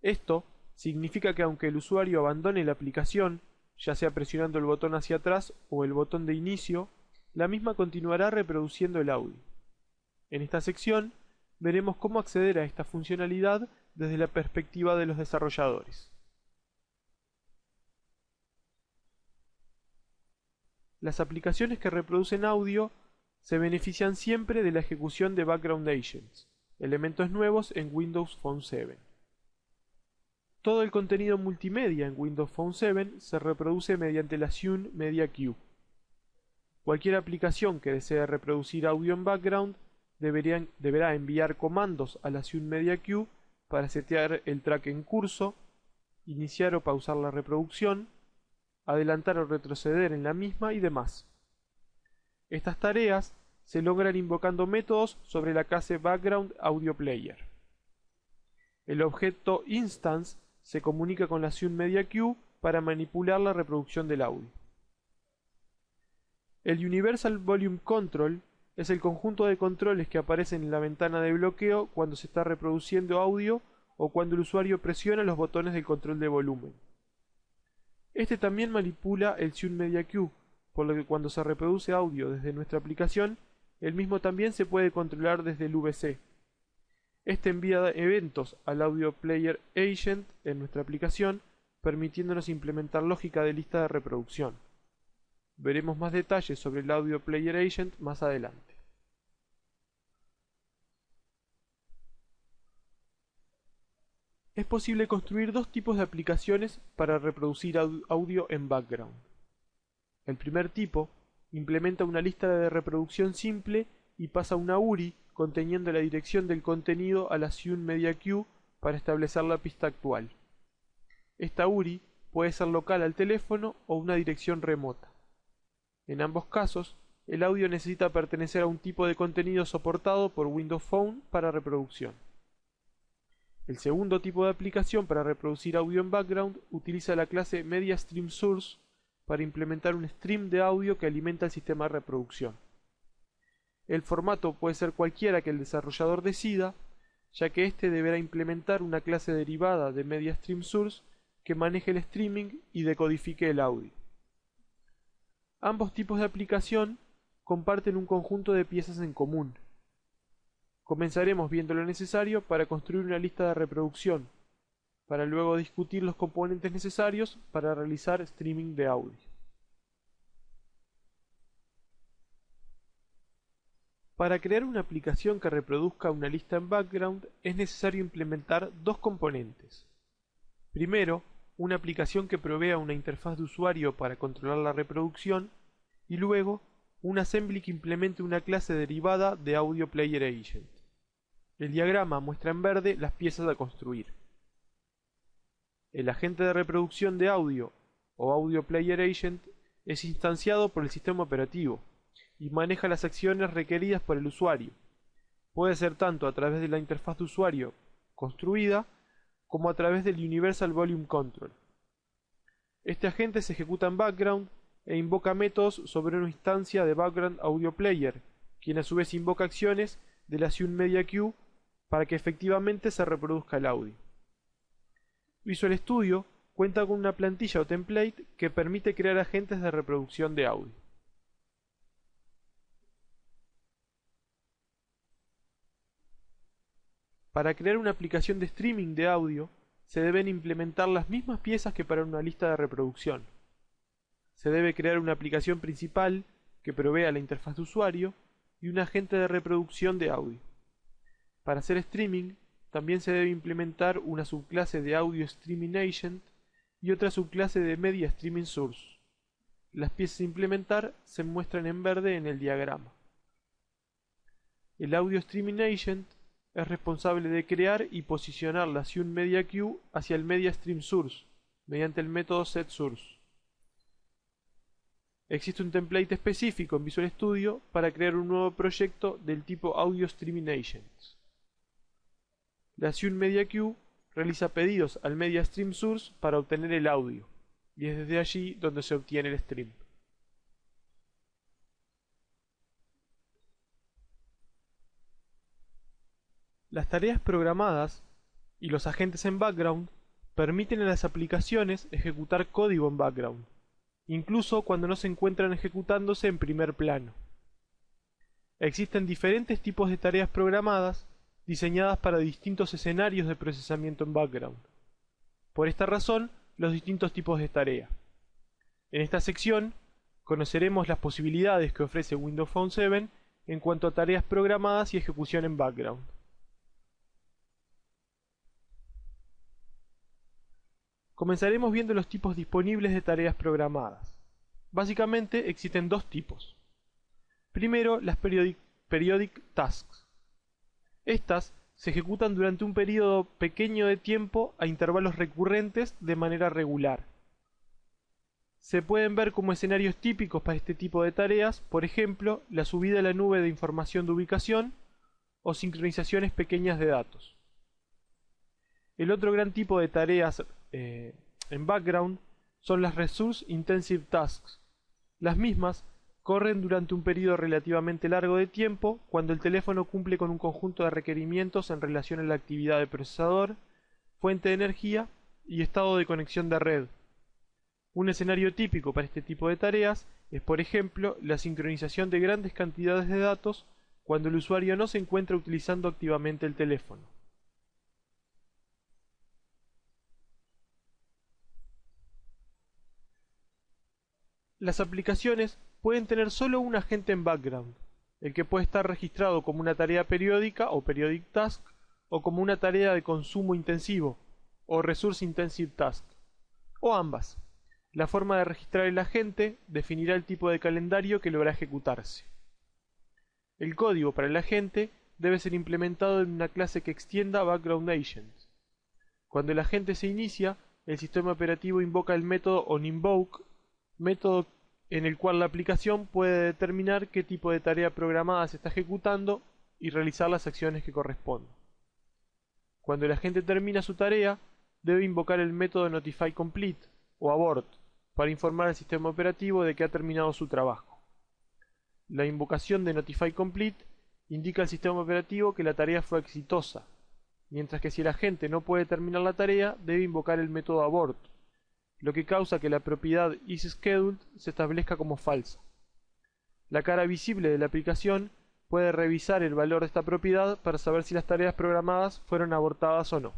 Esto significa que aunque el usuario abandone la aplicación, ya sea presionando el botón hacia atrás o el botón de inicio, la misma continuará reproduciendo el audio. En esta sección veremos cómo acceder a esta funcionalidad desde la perspectiva de los desarrolladores. Las aplicaciones que reproducen audio se benefician siempre de la ejecución de Background Agents, elementos nuevos en Windows Phone 7. Todo el contenido multimedia en Windows Phone 7 se reproduce mediante la Zune Media Queue. Cualquier aplicación que desee reproducir audio en background deberá enviar comandos a la Zune Media Queue para setear el track en curso, iniciar o pausar la reproducción, adelantar o retroceder en la misma y demás. Estas tareas se logran invocando métodos sobre la clase Background Audio Player. El objeto Instance se comunica con la Zune Media Queue para manipular la reproducción del audio. El Universal Volume Control es el conjunto de controles que aparecen en la ventana de bloqueo cuando se está reproduciendo audio o cuando el usuario presiona los botones del control de volumen. Este también manipula el Zune Media Queue, por lo que cuando se reproduce audio desde nuestra aplicación, el mismo también se puede controlar desde el VC. Este envía eventos al Audio Player Agent en nuestra aplicación, permitiéndonos implementar lógica de lista de reproducción. Veremos más detalles sobre el Audio Player Agent más adelante. Es posible construir dos tipos de aplicaciones para reproducir audio en background. El primer tipo implementa una lista de reproducción simple y pasa una URI conteniendo la dirección del contenido a la Zune Media Queue para establecer la pista actual. Esta URI puede ser local al teléfono o una dirección remota. En ambos casos, el audio necesita pertenecer a un tipo de contenido soportado por Windows Phone para reproducción. El segundo tipo de aplicación para reproducir audio en background utiliza la clase Media Stream Source para implementar un stream de audio que alimenta el sistema de reproducción. El formato puede ser cualquiera que el desarrollador decida, ya que éste deberá implementar una clase derivada de Media Stream Source que maneje el streaming y decodifique el audio. Ambos tipos de aplicación comparten un conjunto de piezas en común. Comenzaremos viendo lo necesario para construir una lista de reproducción, para luego discutir los componentes necesarios para realizar streaming de audio. Para crear una aplicación que reproduzca una lista en background es necesario implementar dos componentes. Primero, una aplicación que provea una interfaz de usuario para controlar la reproducción y luego un assembly que implemente una clase derivada de Audio Player Agent. El diagrama muestra en verde las piezas a construir. El agente de reproducción de audio o Audio Player Agent es instanciado por el sistema operativo y maneja las acciones requeridas por el usuario. Puede ser tanto a través de la interfaz de usuario construida como a través del Universal Volume Control. Este agente se ejecuta en background e invoca métodos sobre una instancia de Background Audio Player, quien a su vez invoca acciones de la Zune Media Queue para que efectivamente se reproduzca el audio. Visual Studio cuenta con una plantilla o template que permite crear agentes de reproducción de audio. Para crear una aplicación de streaming de audio, se deben implementar las mismas piezas que para una lista de reproducción. Se debe crear una aplicación principal que provea la interfaz de usuario y un agente de reproducción de audio. Para hacer streaming, también se debe implementar una subclase de Audio Streaming Agent y otra subclase de Media Streaming Source. Las piezas a implementar se muestran en verde en el diagrama. El Audio Streaming Agent es responsable de crear y posicionar la Zune Media Queue hacia el Media Stream Source mediante el método setSource. Existe un template específico en Visual Studio para crear un nuevo proyecto del tipo Audio Streaming Agents. La Zune Media Queue realiza pedidos al Media Stream Source para obtener el audio, y es desde allí donde se obtiene el stream. Las tareas programadas y los agentes en background permiten a las aplicaciones ejecutar código en background, incluso cuando no se encuentran ejecutándose en primer plano. Existen diferentes tipos de tareas programadas diseñadas para distintos escenarios de procesamiento en background. Por esta razón, los distintos tipos de tarea. En esta sección conoceremos las posibilidades que ofrece Windows Phone 7 en cuanto a tareas programadas y ejecución en background. Comenzaremos viendo los tipos disponibles de tareas programadas. Básicamente existen dos tipos. Primero, las periodic tasks. Estas se ejecutan durante un periodo pequeño de tiempo a intervalos recurrentes de manera regular. Se pueden ver como escenarios típicos para este tipo de tareas, por ejemplo, la subida a la nube de información de ubicación o sincronizaciones pequeñas de datos. El otro gran tipo de tareas en background son las Resource Intensive Tasks. Las mismas corren durante un periodo relativamente largo de tiempo cuando el teléfono cumple con un conjunto de requerimientos en relación a la actividad de procesador, fuente de energía y estado de conexión de red. Un escenario típico para este tipo de tareas es, por ejemplo, la sincronización de grandes cantidades de datos cuando el usuario no se encuentra utilizando activamente el teléfono. Las aplicaciones pueden tener solo un agente en background, el que puede estar registrado como una tarea periódica o periodic task, o como una tarea de consumo intensivo o resource intensive task, o ambas. La forma de registrar el agente definirá el tipo de calendario que logra ejecutarse. El código para el agente debe ser implementado en una clase que extienda Background Agents. Cuando el agente se inicia, el sistema operativo invoca el método onInvoke, método en el cual la aplicación puede determinar qué tipo de tarea programada se está ejecutando y realizar las acciones que correspondan. Cuando el agente termina su tarea, debe invocar el método notifyComplete o abort para informar al sistema operativo de que ha terminado su trabajo. La invocación de notifyComplete indica al sistema operativo que la tarea fue exitosa, mientras que si el agente no puede terminar la tarea, debe invocar el método abort, lo que causa que la propiedad isScheduled se establezca como falsa. La cara visible de la aplicación puede revisar el valor de esta propiedad para saber si las tareas programadas fueron abortadas o no.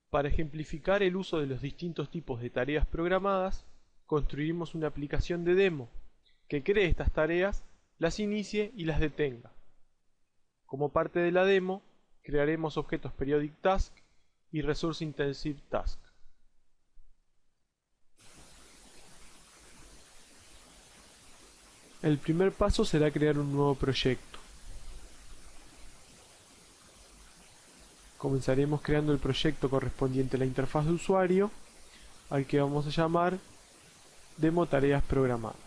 Para ejemplificar el uso de los distintos tipos de tareas programadas, construiremos una aplicación de demo que cree estas tareas, las inicie y las detenga. Como parte de la demo, crearemos objetos Periodic Task y Resource Intensive Task. El primer paso será crear un nuevo proyecto. Comenzaremos creando el proyecto correspondiente a la interfaz de usuario, al que vamos a llamar Demo Tareas Programadas.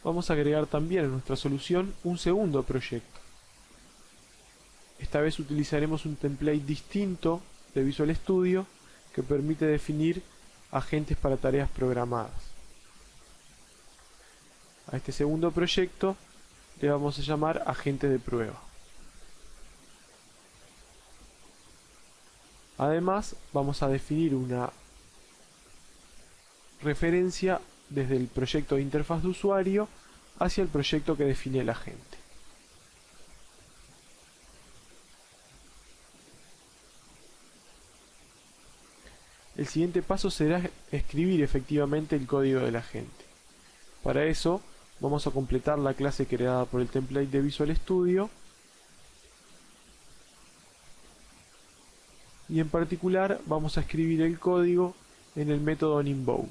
Vamos a agregar también a nuestra solución un segundo proyecto. Esta vez utilizaremos un template distinto de Visual Studio que permite definir agentes para tareas programadas. A este segundo proyecto le vamos a llamar agente de prueba. Además, vamos a definir una referencia desde el proyecto de interfaz de usuario hacia el proyecto que define el agente. El siguiente paso será escribir efectivamente el código del agente. Para eso, vamos a completar la clase creada por el template de Visual Studio y en particular vamos a escribir el código en el método onInvoke,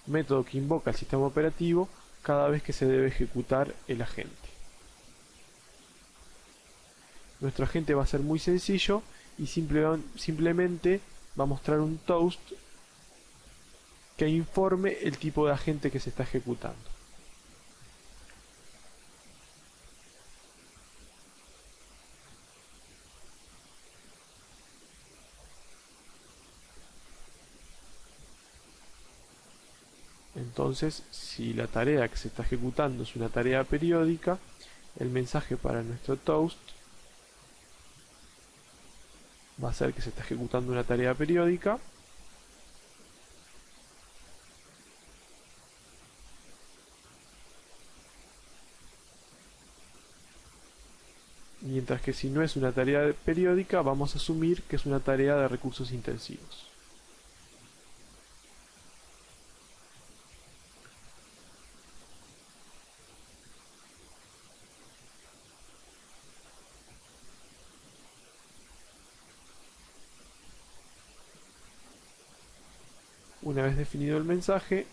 método que invoca el sistema operativo cada vez que se debe ejecutar el agente. Nuestro agente va a ser muy sencillo y simplemente va a mostrar un toast que informe el tipo de agente que se está ejecutando. Entonces, si la tarea que se está ejecutando es una tarea periódica, el mensaje para nuestro toast va a ser que se está ejecutando una tarea periódica mientras que si no es una tarea periódica vamos a asumir que es una tarea de recursos intensivos. Una vez definido el mensaje,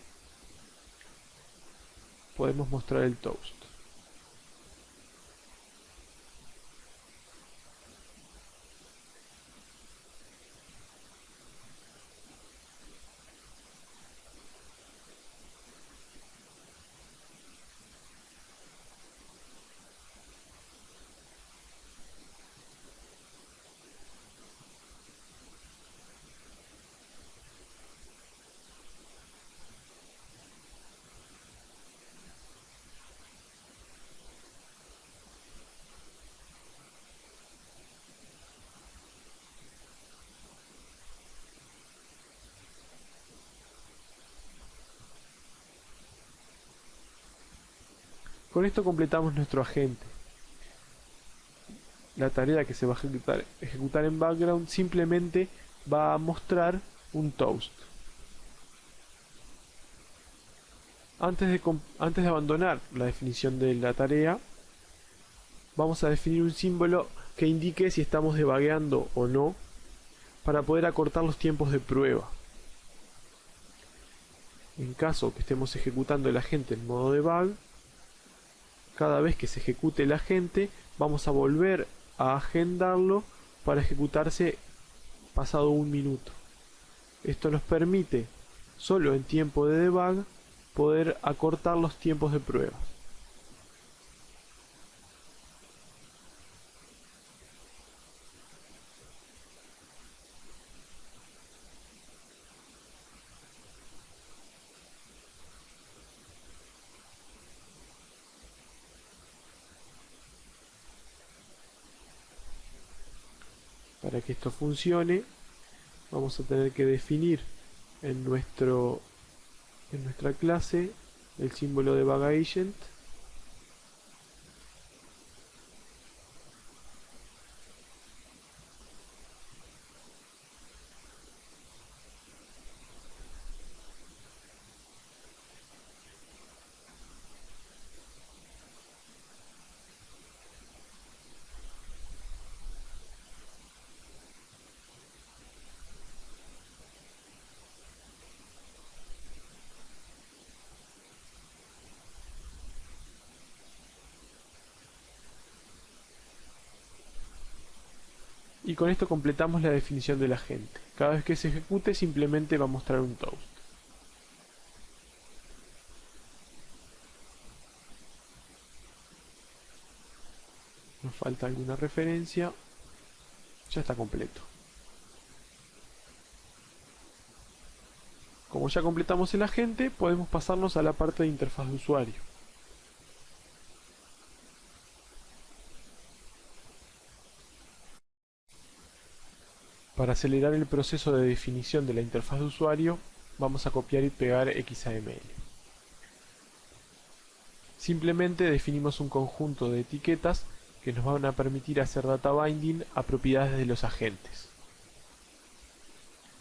podemos mostrar el toast. Con esto completamos nuestro agente. La tarea que se va a ejecutar en background simplemente va a mostrar un toast. Antes de abandonar la definición de la tarea, vamos a definir un símbolo que indique si estamos debugueando o no, para poder acortar los tiempos de prueba. En caso que estemos ejecutando el agente en modo debug, cada vez que se ejecute el agente, vamos a volver a agendarlo para ejecutarse pasado un minuto. Esto nos permite, solo en tiempo de debug, poder acortar los tiempos de prueba. Para que esto funcione, vamos a tener que definir en nuestra clase el símbolo de bug agent, y con esto completamos la definición del agente. Cada vez que se ejecute simplemente va a mostrar un toast. Nos falta alguna referencia. Ya está completo. Como ya completamos el agente, podemos pasarnos a la parte de interfaz de usuario. Para acelerar el proceso de definición de la interfaz de usuario, vamos a copiar y pegar XAML. Simplemente definimos un conjunto de etiquetas que nos van a permitir hacer data binding a propiedades de los agentes.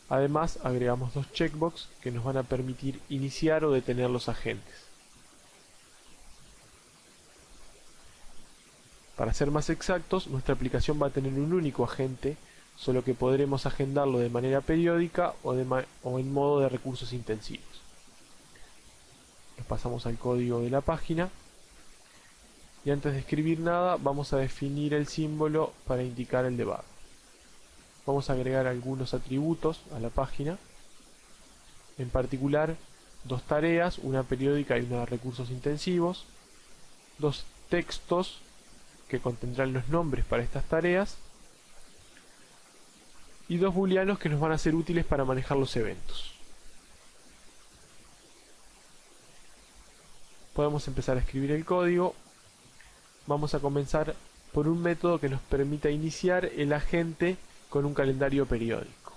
Además, agregamos dos checkbox que nos van a permitir iniciar o detener los agentes. Para ser más exactos, nuestra aplicación va a tener un único agente, solo que podremos agendarlo de manera periódica o en modo de recursos intensivos. Nos pasamos al código de la página y antes de escribir nada vamos a definir el símbolo para indicar el debug. Vamos a agregar algunos atributos a la página, en particular dos tareas, una periódica y una de recursos intensivos, dos textos que contendrán los nombres para estas tareas y dos booleanos que nos van a ser útiles para manejar los eventos. Podemos empezar a escribir el código. Vamos a comenzar por un método que nos permita iniciar el agente con un calendario periódico.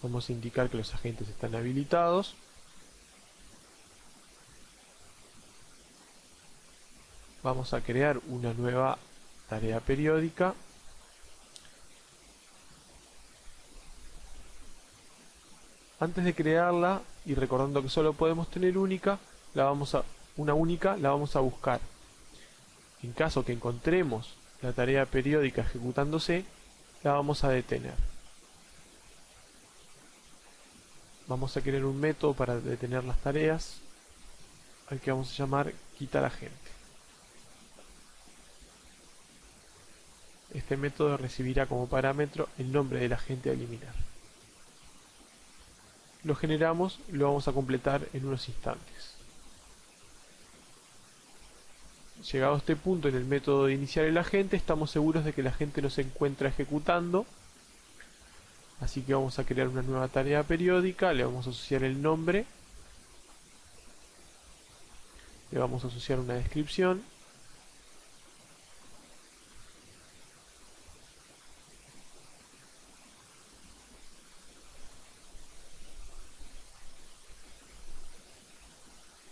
Vamos a indicar que los agentes están habilitados. vamos a crear una nueva tarea periódica. Antes de crearla, y recordando que solo podemos tener una única, la vamos a buscar. En caso que encontremos la tarea periódica ejecutándose, la vamos a detener. Vamos a crear un método para detener las tareas, al que vamos a llamar quitaLaGente. Este método recibirá como parámetro el nombre del agente a eliminar. Lo generamos, lo vamos a completar en unos instantes. Llegado a este punto en el método de iniciar el agente, estamos seguros de que el agente no se encuentra ejecutando. Así que vamos a crear una nueva tarea periódica, le vamos a asociar el nombre, le vamos a asociar una descripción,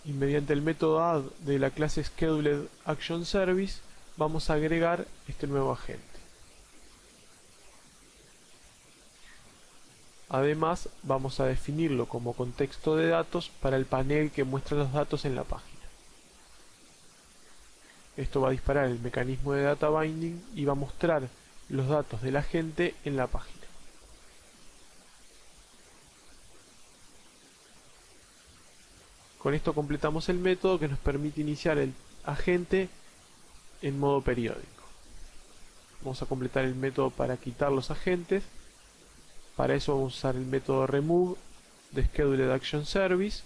y mediante el método add de la clase ScheduledActionService vamos a agregar este nuevo agente. Además, vamos a definirlo como contexto de datos para el panel que muestra los datos en la página. Esto va a disparar el mecanismo de data binding y va a mostrar los datos del agente en la página. Con esto completamos el método que nos permite iniciar el agente en modo periódico. Vamos a completar el método para quitar los agentes. Para eso vamos a usar el método remove de ScheduledActionService,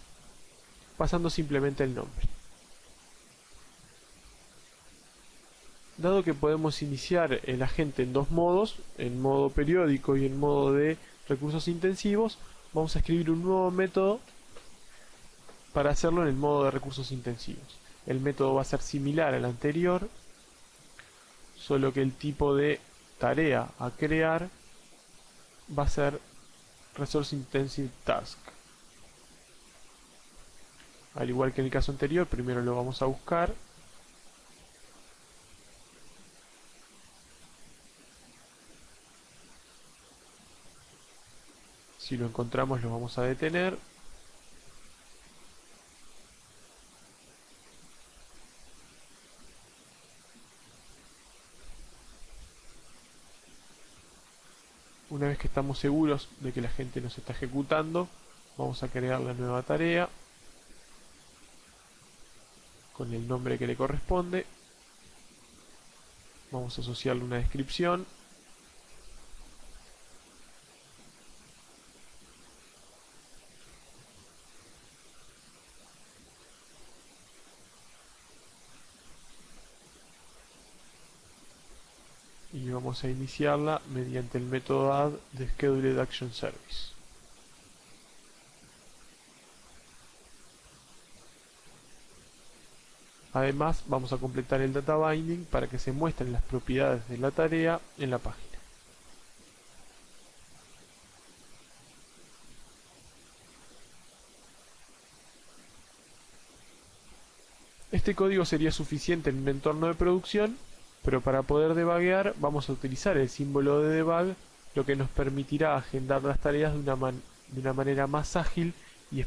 pasando simplemente el nombre. Dado que podemos iniciar el agente en dos modos, en modo periódico y en modo de recursos intensivos, vamos a escribir un nuevo método para hacerlo en el modo de recursos intensivos. El método va a ser similar al anterior, solo que el tipo de tarea a crear va a ser Resource Intensive Task. Al igual que en el caso anterior, primero lo vamos a buscar. Si lo encontramos, lo vamos a detener. Una vez que estamos seguros de que la gente nos está ejecutando, vamos a crear la nueva tarea con el nombre que le corresponde. Vamos a asociarle una descripción. Y vamos a iniciarla mediante el método add de ScheduledActionService. Además, vamos a completar el data binding para que se muestren las propiedades de la tarea en la página. Este código sería suficiente en un entorno de producción, pero para poder debuguear vamos a utilizar el símbolo de debug, lo que nos permitirá agendar las tareas de una manera más ágil y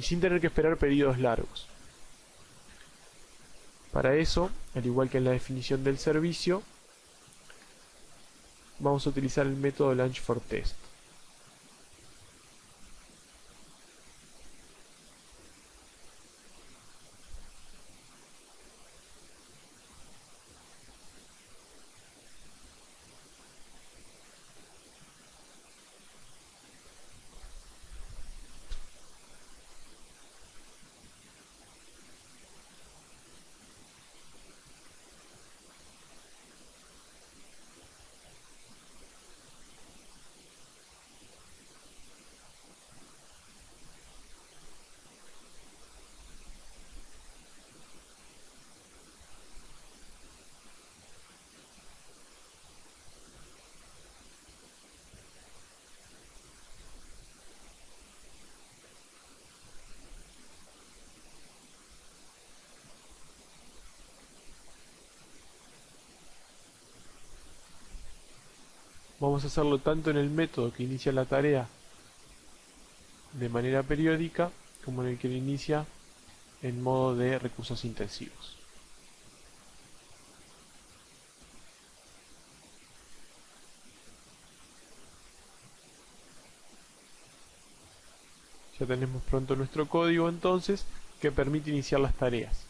sin tener que esperar periodos largos. Para eso, al igual que en la definición del servicio, vamos a utilizar el método launch4test. Vamos a hacerlo tanto en el método que inicia la tarea de manera periódica como en el que lo inicia en modo de recursos intensivos. Ya tenemos pronto nuestro código entonces que permite iniciar las tareas.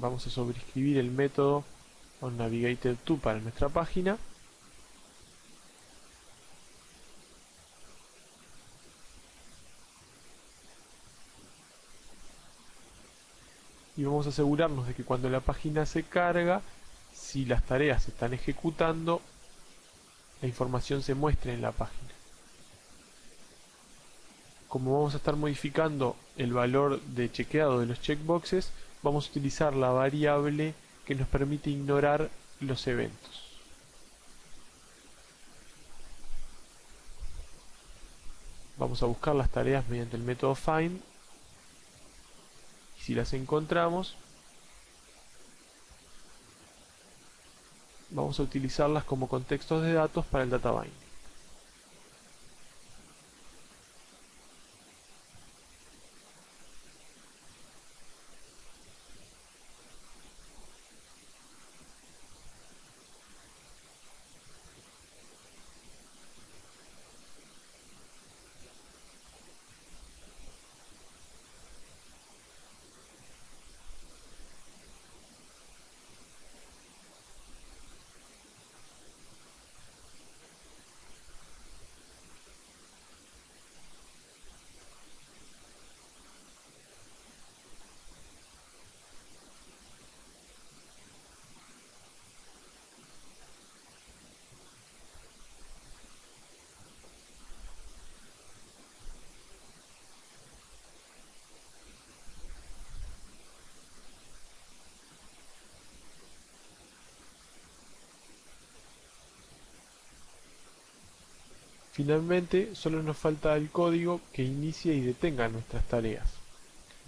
Vamos a sobreescribir el método onNavigated2 para nuestra página. Y vamos a asegurarnos de que cuando la página se carga, si las tareas se están ejecutando, la información se muestre en la página. Como vamos a estar modificando el valor de chequeado de los checkboxes, vamos a utilizar la variable que nos permite ignorar los eventos. Vamos a buscar las tareas mediante el método find y si las encontramos, vamos a utilizarlas como contextos de datos para el data binding. Finalmente, solo nos falta el código que inicie y detenga nuestras tareas.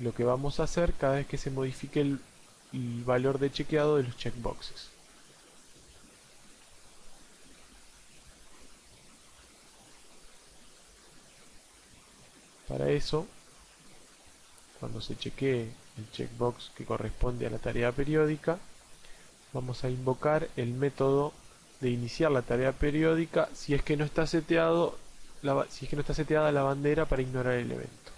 Lo que vamos a hacer cada vez que se modifique el valor de chequeado de los checkboxes. Para eso, cuando se chequee el checkbox que corresponde a la tarea periódica, vamos a invocar el método de iniciar la tarea periódica si es que no está seteada la bandera para ignorar el evento.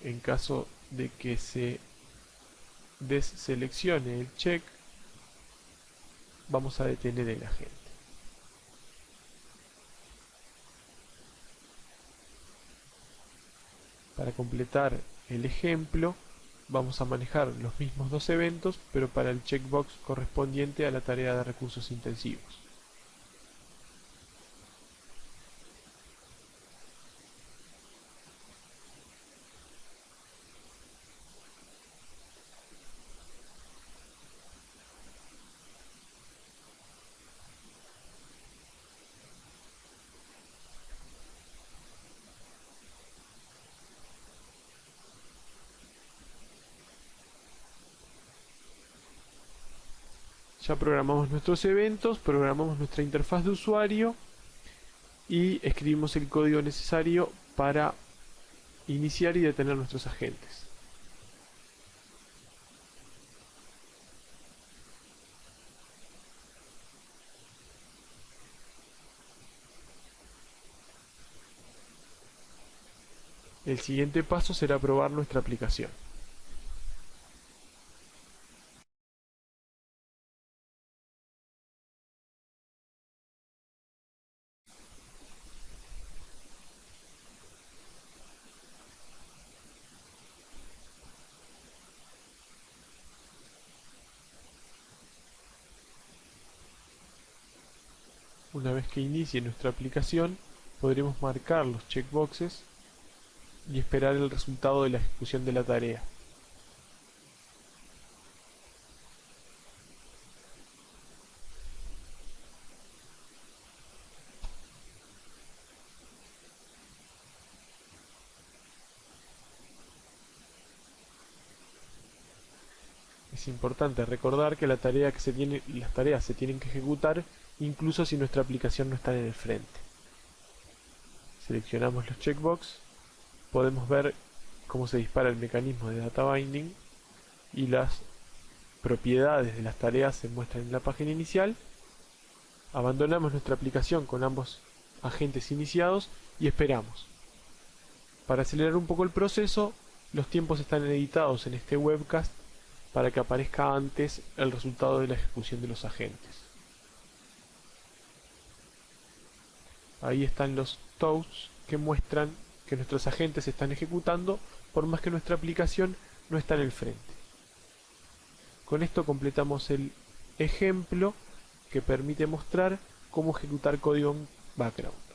En caso de que se deseleccione el check, vamos a detener el agente. Para completar el ejemplo, vamos a manejar los mismos dos eventos, pero para el checkbox correspondiente a la tarea de recursos intensivos. Ya programamos nuestros eventos, programamos nuestra interfaz de usuario y escribimos el código necesario para iniciar y detener nuestros agentes. El siguiente paso será probar nuestra aplicación. Una vez que inicie nuestra aplicación, podremos marcar los checkboxes y esperar el resultado de la ejecución de la tarea. Es importante recordar que las tareas se tienen que ejecutar incluso si nuestra aplicación no está en el frente. Seleccionamos los checkbox, podemos ver cómo se dispara el mecanismo de data binding y las propiedades de las tareas se muestran en la página inicial. Abandonamos nuestra aplicación con ambos agentes iniciados y esperamos. Para acelerar un poco el proceso, los tiempos están editados en este webcast para que aparezca antes el resultado de la ejecución de los agentes. Ahí están los toasts que muestran que nuestros agentes se están ejecutando por más que nuestra aplicación no está en el frente. Con esto completamos el ejemplo que permite mostrar cómo ejecutar código en background.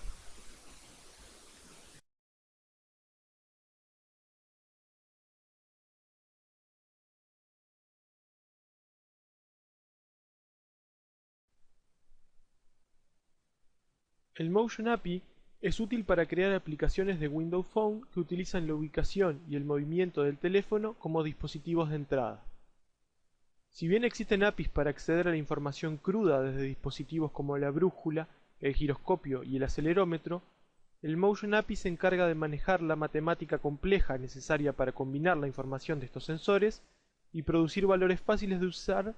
El Motion API es útil para crear aplicaciones de Windows Phone que utilizan la ubicación y el movimiento del teléfono como dispositivos de entrada. Si bien existen APIs para acceder a la información cruda desde dispositivos como la brújula, el giroscopio y el acelerómetro, el Motion API se encarga de manejar la matemática compleja necesaria para combinar la información de estos sensores y producir valores fáciles de usar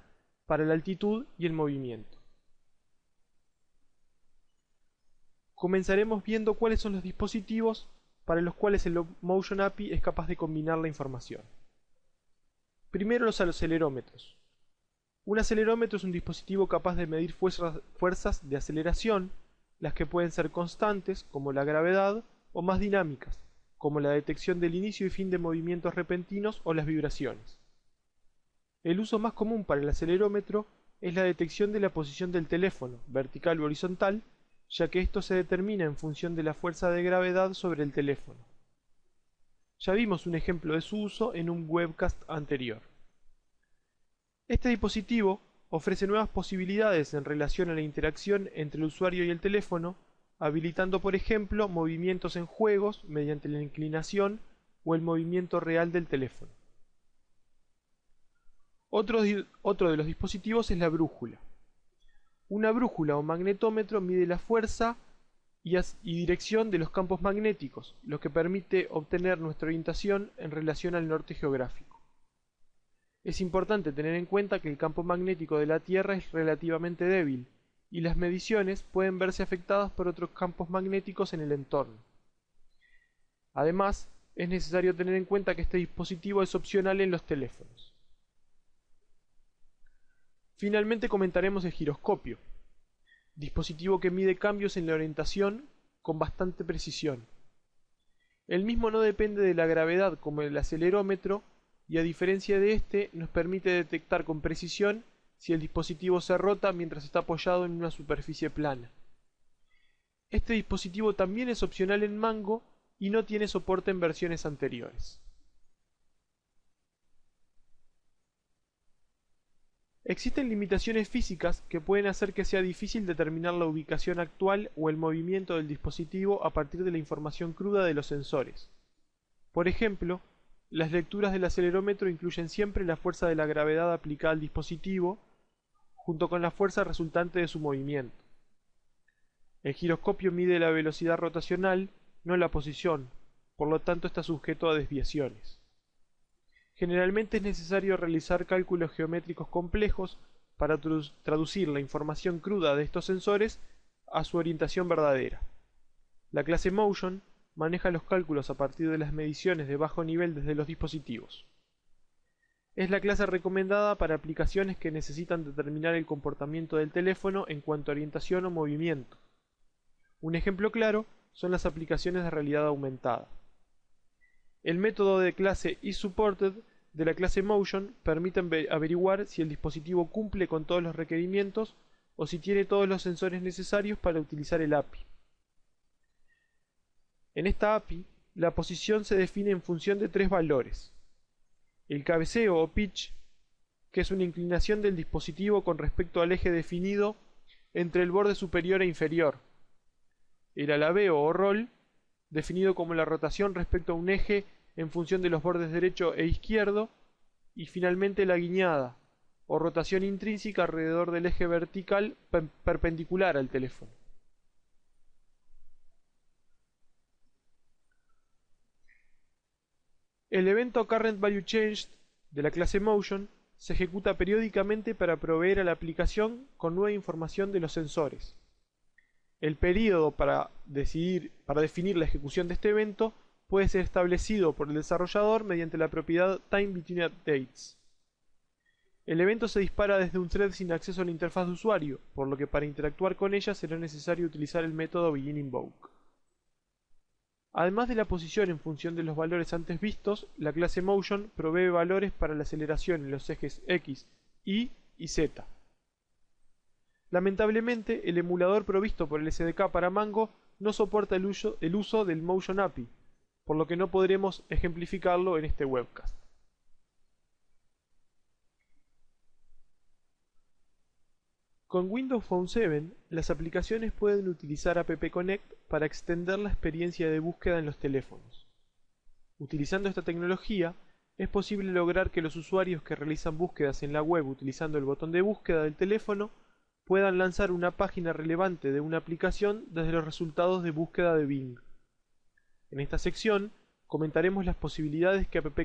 para la altitud y el movimiento. Comenzaremos viendo cuáles son los dispositivos para los cuales el Motion API es capaz de combinar la información. Primero, los acelerómetros. Un acelerómetro es un dispositivo capaz de medir fuerzas de aceleración, las que pueden ser constantes, como la gravedad, o más dinámicas, como la detección del inicio y fin de movimientos repentinos o las vibraciones. El uso más común para el acelerómetro es la detección de la posición del teléfono, vertical o horizontal, ya que esto se determina en función de la fuerza de gravedad sobre el teléfono. Ya vimos un ejemplo de su uso en un webcast anterior. Este dispositivo ofrece nuevas posibilidades en relación a la interacción entre el usuario y el teléfono, habilitando por ejemplo movimientos en juegos mediante la inclinación o el movimiento real del teléfono. Otro de los dispositivos es la brújula. Una brújula o magnetómetro mide la fuerza y dirección de los campos magnéticos, lo que permite obtener nuestra orientación en relación al norte geográfico. Es importante tener en cuenta que el campo magnético de la Tierra es relativamente débil, y las mediciones pueden verse afectadas por otros campos magnéticos en el entorno. Además, es necesario tener en cuenta que este dispositivo es opcional en los teléfonos. Finalmente comentaremos el giroscopio, dispositivo que mide cambios en la orientación con bastante precisión. El mismo no depende de la gravedad como el acelerómetro y a diferencia de este nos permite detectar con precisión si el dispositivo se rota mientras está apoyado en una superficie plana. Este dispositivo también es opcional en Mango y no tiene soporte en versiones anteriores. Existen limitaciones físicas que pueden hacer que sea difícil determinar la ubicación actual o el movimiento del dispositivo a partir de la información cruda de los sensores. Por ejemplo, las lecturas del acelerómetro incluyen siempre la fuerza de la gravedad aplicada al dispositivo, junto con la fuerza resultante de su movimiento. El giroscopio mide la velocidad rotacional, no la posición, por lo tanto está sujeto a desviaciones. Generalmente es necesario realizar cálculos geométricos complejos para traducir la información cruda de estos sensores a su orientación verdadera. La clase Motion maneja los cálculos a partir de las mediciones de bajo nivel desde los dispositivos. Es la clase recomendada para aplicaciones que necesitan determinar el comportamiento del teléfono en cuanto a orientación o movimiento. Un ejemplo claro son las aplicaciones de realidad aumentada. El método de clase isSupported de la clase Motion permite averiguar si el dispositivo cumple con todos los requerimientos o si tiene todos los sensores necesarios para utilizar el API. En esta API, la posición se define en función de tres valores. El cabeceo o pitch, que es una inclinación del dispositivo con respecto al eje definido entre el borde superior e inferior. El alabeo o roll, definido como la rotación respecto a un eje en función de los bordes derecho e izquierdo, y finalmente la guiñada, o rotación intrínseca alrededor del eje vertical perpendicular al teléfono. El evento Current Value Changed de la clase Motion se ejecuta periódicamente para proveer a la aplicación con nueva información de los sensores. El período para definir la ejecución de este evento puede ser establecido por el desarrollador mediante la propiedad TimeBetweenUpdates. El evento se dispara desde un thread sin acceso a la interfaz de usuario, por lo que para interactuar con ella será necesario utilizar el método BeginInvoke. Además de la posición en función de los valores antes vistos, la clase Motion provee valores para la aceleración en los ejes X, Y y Z. Lamentablemente, el emulador provisto por el SDK para Mango no soporta el uso del Motion API, por lo que no podremos ejemplificarlo en este webcast. Con Windows Phone 7, las aplicaciones pueden utilizar App Connect para extender la experiencia de búsqueda en los teléfonos. Utilizando esta tecnología, es posible lograr que los usuarios que realizan búsquedas en la web utilizando el botón de búsqueda del teléfono puedan lanzar una página relevante de una aplicación desde los resultados de búsqueda de Bing. En esta sección comentaremos las posibilidades que App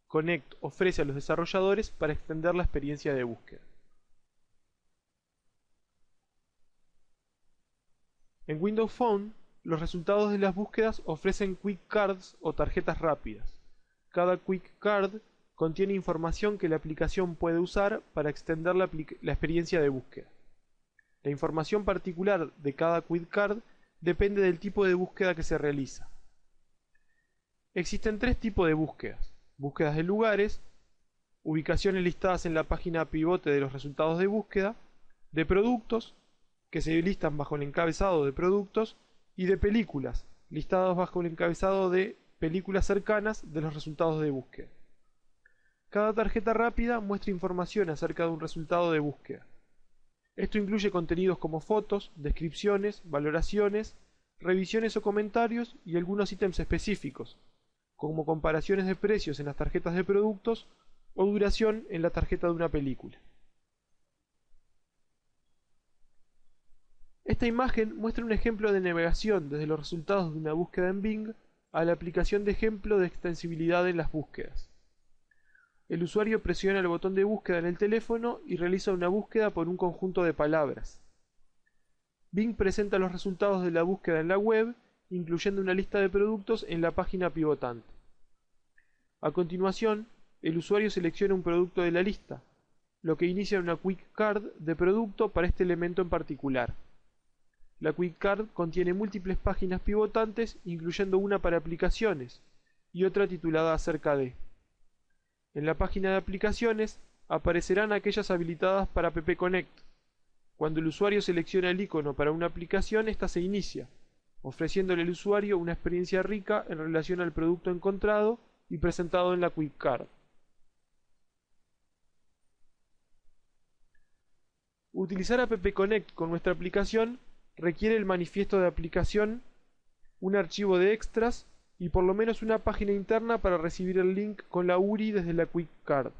Connect ofrece a los desarrolladores para extender la experiencia de búsqueda. En Windows Phone, los resultados de las búsquedas ofrecen Quick Cards o tarjetas rápidas. Cada Quick Card contiene información que la aplicación puede usar para extender la experiencia de búsqueda. La información particular de cada Quick Card depende del tipo de búsqueda que se realiza. Existen tres tipos de búsquedas: búsquedas de lugares, ubicaciones listadas en la página pivote de los resultados de búsqueda, de productos, que se listan bajo el encabezado de productos, y de películas, listados bajo el encabezado de películas cercanas de los resultados de búsqueda. Cada tarjeta rápida muestra información acerca de un resultado de búsqueda. Esto incluye contenidos como fotos, descripciones, valoraciones, revisiones o comentarios y algunos ítems específicos, como comparaciones de precios en las tarjetas de productos o duración en la tarjeta de una película. Esta imagen muestra un ejemplo de navegación desde los resultados de una búsqueda en Bing a la aplicación de ejemplo de extensibilidad en las búsquedas. El usuario presiona el botón de búsqueda en el teléfono y realiza una búsqueda por un conjunto de palabras. Bing presenta los resultados de la búsqueda en la web, incluyendo una lista de productos en la página pivotante. A continuación, el usuario selecciona un producto de la lista, lo que inicia una Quick Card de producto para este elemento en particular. La Quick Card contiene múltiples páginas pivotantes, incluyendo una para aplicaciones y otra titulada acerca de. En la página de aplicaciones aparecerán aquellas habilitadas para App Connect. Cuando el usuario selecciona el icono para una aplicación, esta se inicia, ofreciéndole al usuario una experiencia rica en relación al producto encontrado y presentado en la Quick Card. Utilizar App Connect con nuestra aplicación requiere el manifiesto de aplicación, un archivo de extras y por lo menos una página interna para recibir el link con la URI desde la Quick Card.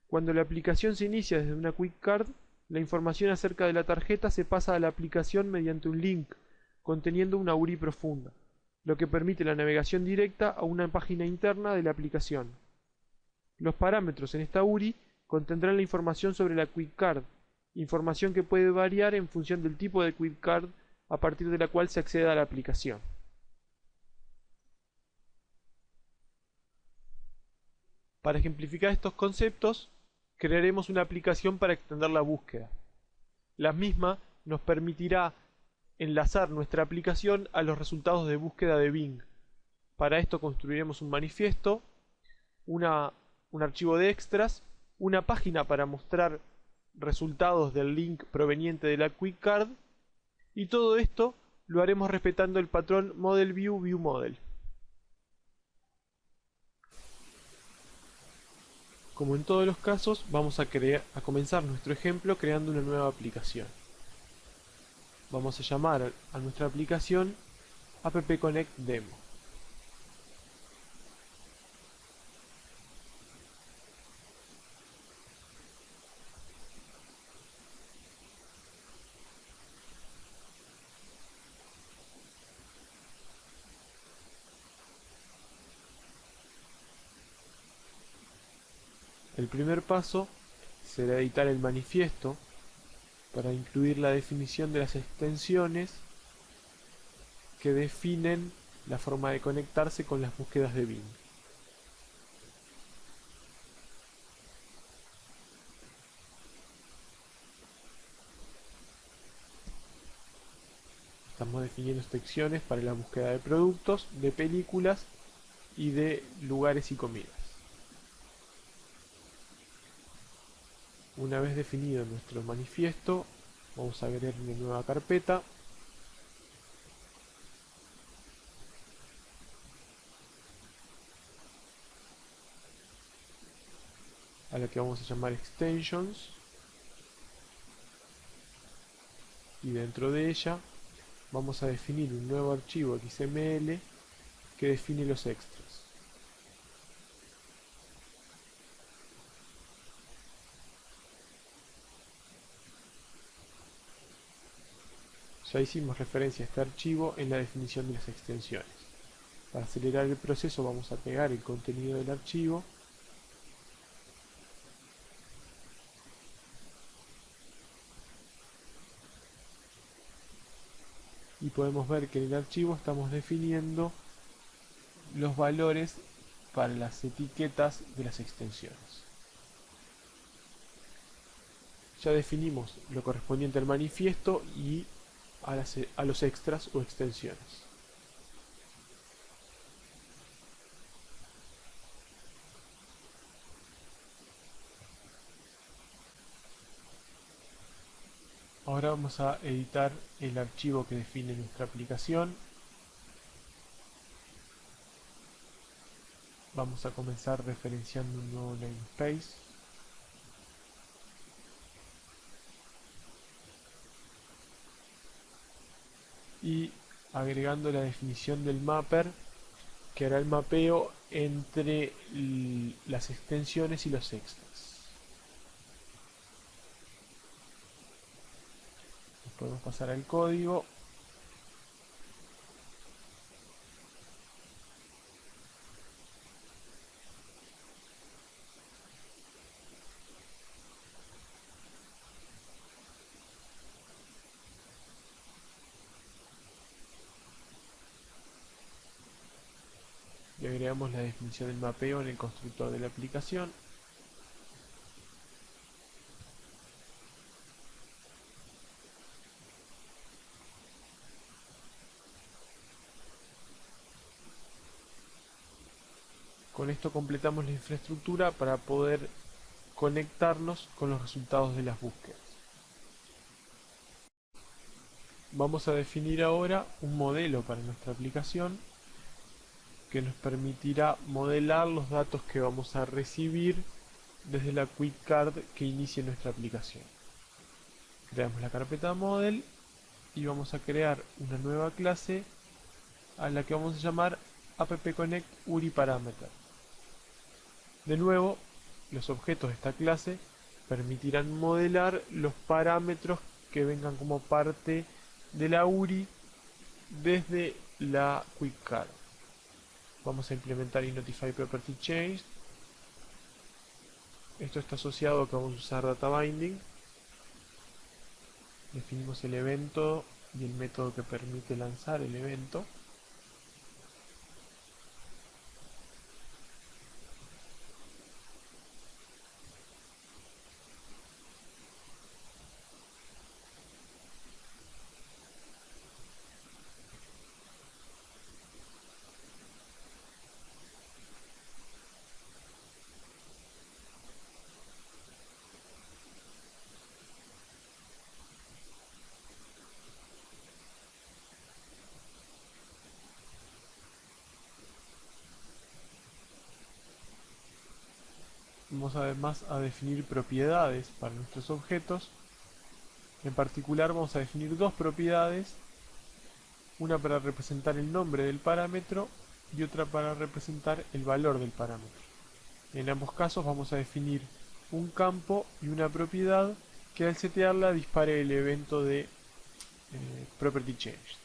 Cuando la aplicación se inicia desde una Quick Card, la información acerca de la tarjeta se pasa a la aplicación mediante un link conteniendo una URI profunda, lo que permite la navegación directa a una página interna de la aplicación. Los parámetros en esta URI contendrán la información sobre la Quick Card, información que puede variar en función del tipo de Quick Card a partir de la cual se accede a la aplicación. Para ejemplificar estos conceptos, crearemos una aplicación para extender la búsqueda. La misma nos permitirá enlazar nuestra aplicación a los resultados de búsqueda de Bing. Para esto construiremos un manifiesto, un archivo de extras, una página para mostrar resultados del link proveniente de la Quick Card, y todo esto lo haremos respetando el patrón ModelView-ViewModel. Como en todos los casos, vamos a comenzar nuestro ejemplo creando una nueva aplicación. Vamos a llamar a nuestra aplicación App Connect Demo. El primer paso será editar el manifiesto para incluir la definición de las extensiones que definen la forma de conectarse con las búsquedas de Bing. Estamos definiendo extensiones para la búsqueda de productos, de películas y de lugares y comidas. Una vez definido nuestro manifiesto, vamos a agregar una nueva carpeta. A la que vamos a llamar extensions, y dentro de ella vamos a definir un nuevo archivo XML que define los extras. Ya hicimos referencia a este archivo en la definición de las extensiones. Para acelerar el proceso vamos a pegar el contenido del archivo y podemos ver que en el archivo estamos definiendo los valores para las etiquetas de las extensiones. Ya definimos lo correspondiente al manifiesto y a los extras o extensiones. Ahora vamos a editar el archivo que define nuestra aplicación. Vamos a comenzar referenciando un nuevo namespace. Y agregando la definición del mapper que hará el mapeo entre las extensiones y los extras. Podemos pasar al código. Y agregamos la definición del mapeo en el constructor de la aplicación. Con esto completamos la infraestructura para poder conectarnos con los resultados de las búsquedas. Vamos a definir ahora un modelo para nuestra aplicación que nos permitirá modelar los datos que vamos a recibir desde la Quick Card que inicie nuestra aplicación. Creamos la carpeta Model y vamos a crear una nueva clase a la que vamos a llamar appconnect_uri_parameter. De nuevo, los objetos de esta clase permitirán modelar los parámetros que vengan como parte de la URI desde la Quick Card. Vamos a implementar notify_property_changed. Esto está asociado a que vamos a usar data binding. Definimos el evento y el método que permite lanzar el evento. Vamos además a definir propiedades para nuestros objetos. En particular vamos a definir dos propiedades, una para representar el nombre del parámetro y otra para representar el valor del parámetro. En ambos casos vamos a definir un campo y una propiedad que al setearla dispare el evento de property change.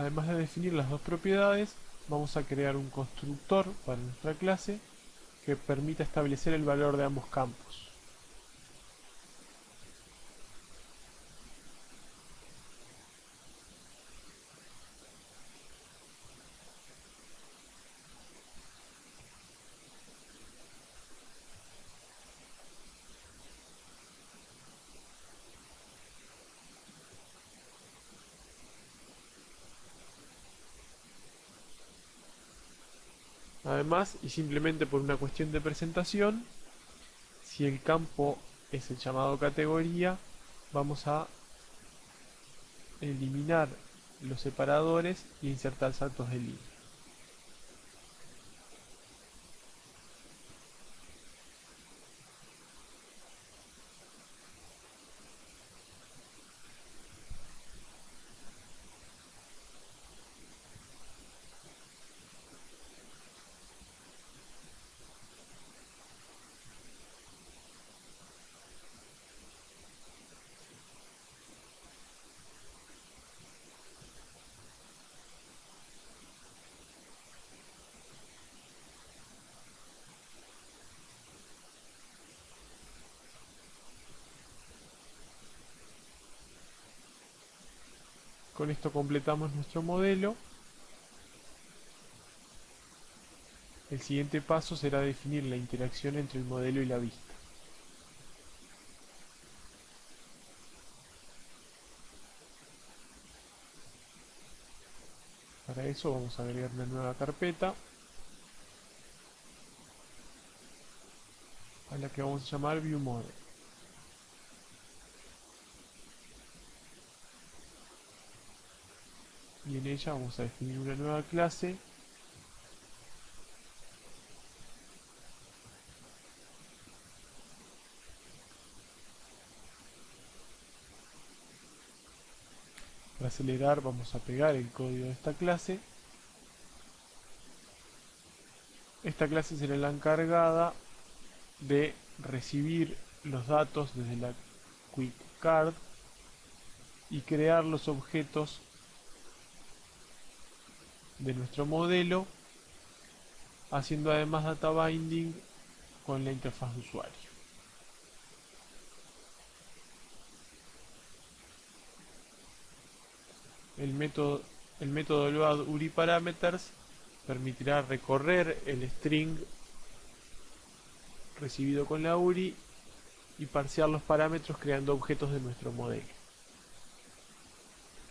Además de definir las dos propiedades, vamos a crear un constructor para nuestra clase que permita establecer el valor de ambos campos. Además, y simplemente por una cuestión de presentación, si el campo es el llamado categoría, vamos a eliminar los separadores y insertar saltos de línea. Con esto completamos nuestro modelo. El siguiente paso será definir la interacción entre el modelo y la vista. Para eso vamos a agregar una nueva carpeta a la que vamos a llamar ViewModel. Y en ella vamos a definir una nueva clase Para acelerar vamos a pegar el código de esta clase. Esta clase será la encargada de recibir los datos desde la Quick Card y crear los objetos de nuestro modelo, haciendo además data binding con la interfaz de usuario. El método loadUriParameters permitirá recorrer el string recibido con la URI y parsear los parámetros creando objetos de nuestro modelo.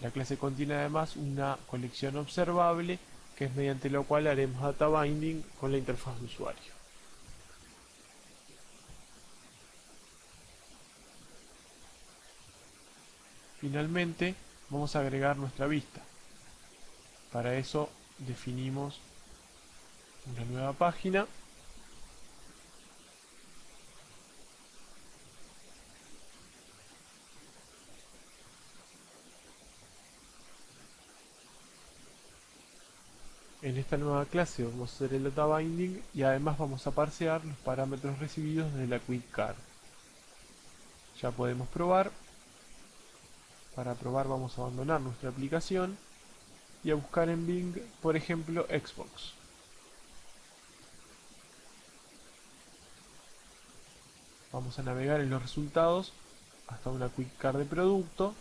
La clase contiene además una colección observable, que es mediante la cual haremos data binding con la interfaz de usuario. Finalmente, vamos a agregar nuestra vista. Para eso definimos una nueva página . En esta nueva clase vamos a hacer el data binding y además vamos a parsear los parámetros recibidos desde la Quick Card. Ya podemos probar. Para probar vamos a abandonar nuestra aplicación y a buscar en Bing, por ejemplo, Xbox. Vamos a navegar en los resultados hasta una Quick Card de producto.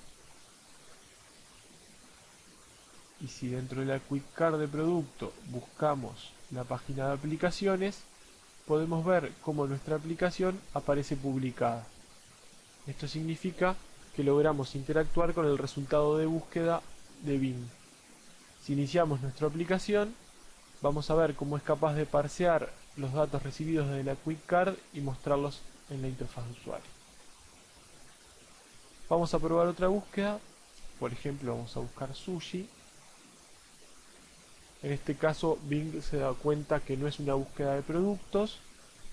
Y si dentro de la Quick Card de producto buscamos la página de aplicaciones, podemos ver cómo nuestra aplicación aparece publicada. Esto significa que logramos interactuar con el resultado de búsqueda de Bing. Si iniciamos nuestra aplicación, vamos a ver cómo es capaz de parsear los datos recibidos de la Quick Card y mostrarlos en la interfaz de usuario. Vamos a probar otra búsqueda. Por ejemplo, vamos a buscar sushi. En este caso, Bing se da cuenta que no es una búsqueda de productos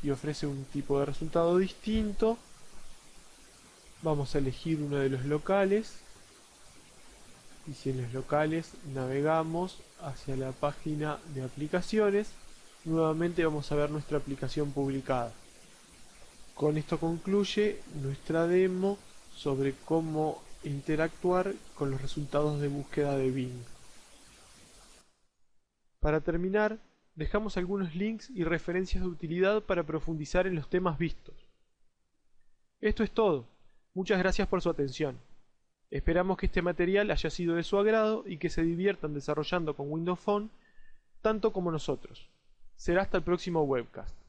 y ofrece un tipo de resultado distinto. Vamos a elegir uno de los locales. Y si en los locales navegamos hacia la página de aplicaciones, nuevamente vamos a ver nuestra aplicación publicada. Con esto concluye nuestra demo sobre cómo interactuar con los resultados de búsqueda de Bing. Para terminar, dejamos algunos links y referencias de utilidad para profundizar en los temas vistos. Esto es todo. Muchas gracias por su atención. Esperamos que este material haya sido de su agrado y que se diviertan desarrollando con Windows Phone tanto como nosotros. Será hasta el próximo webcast.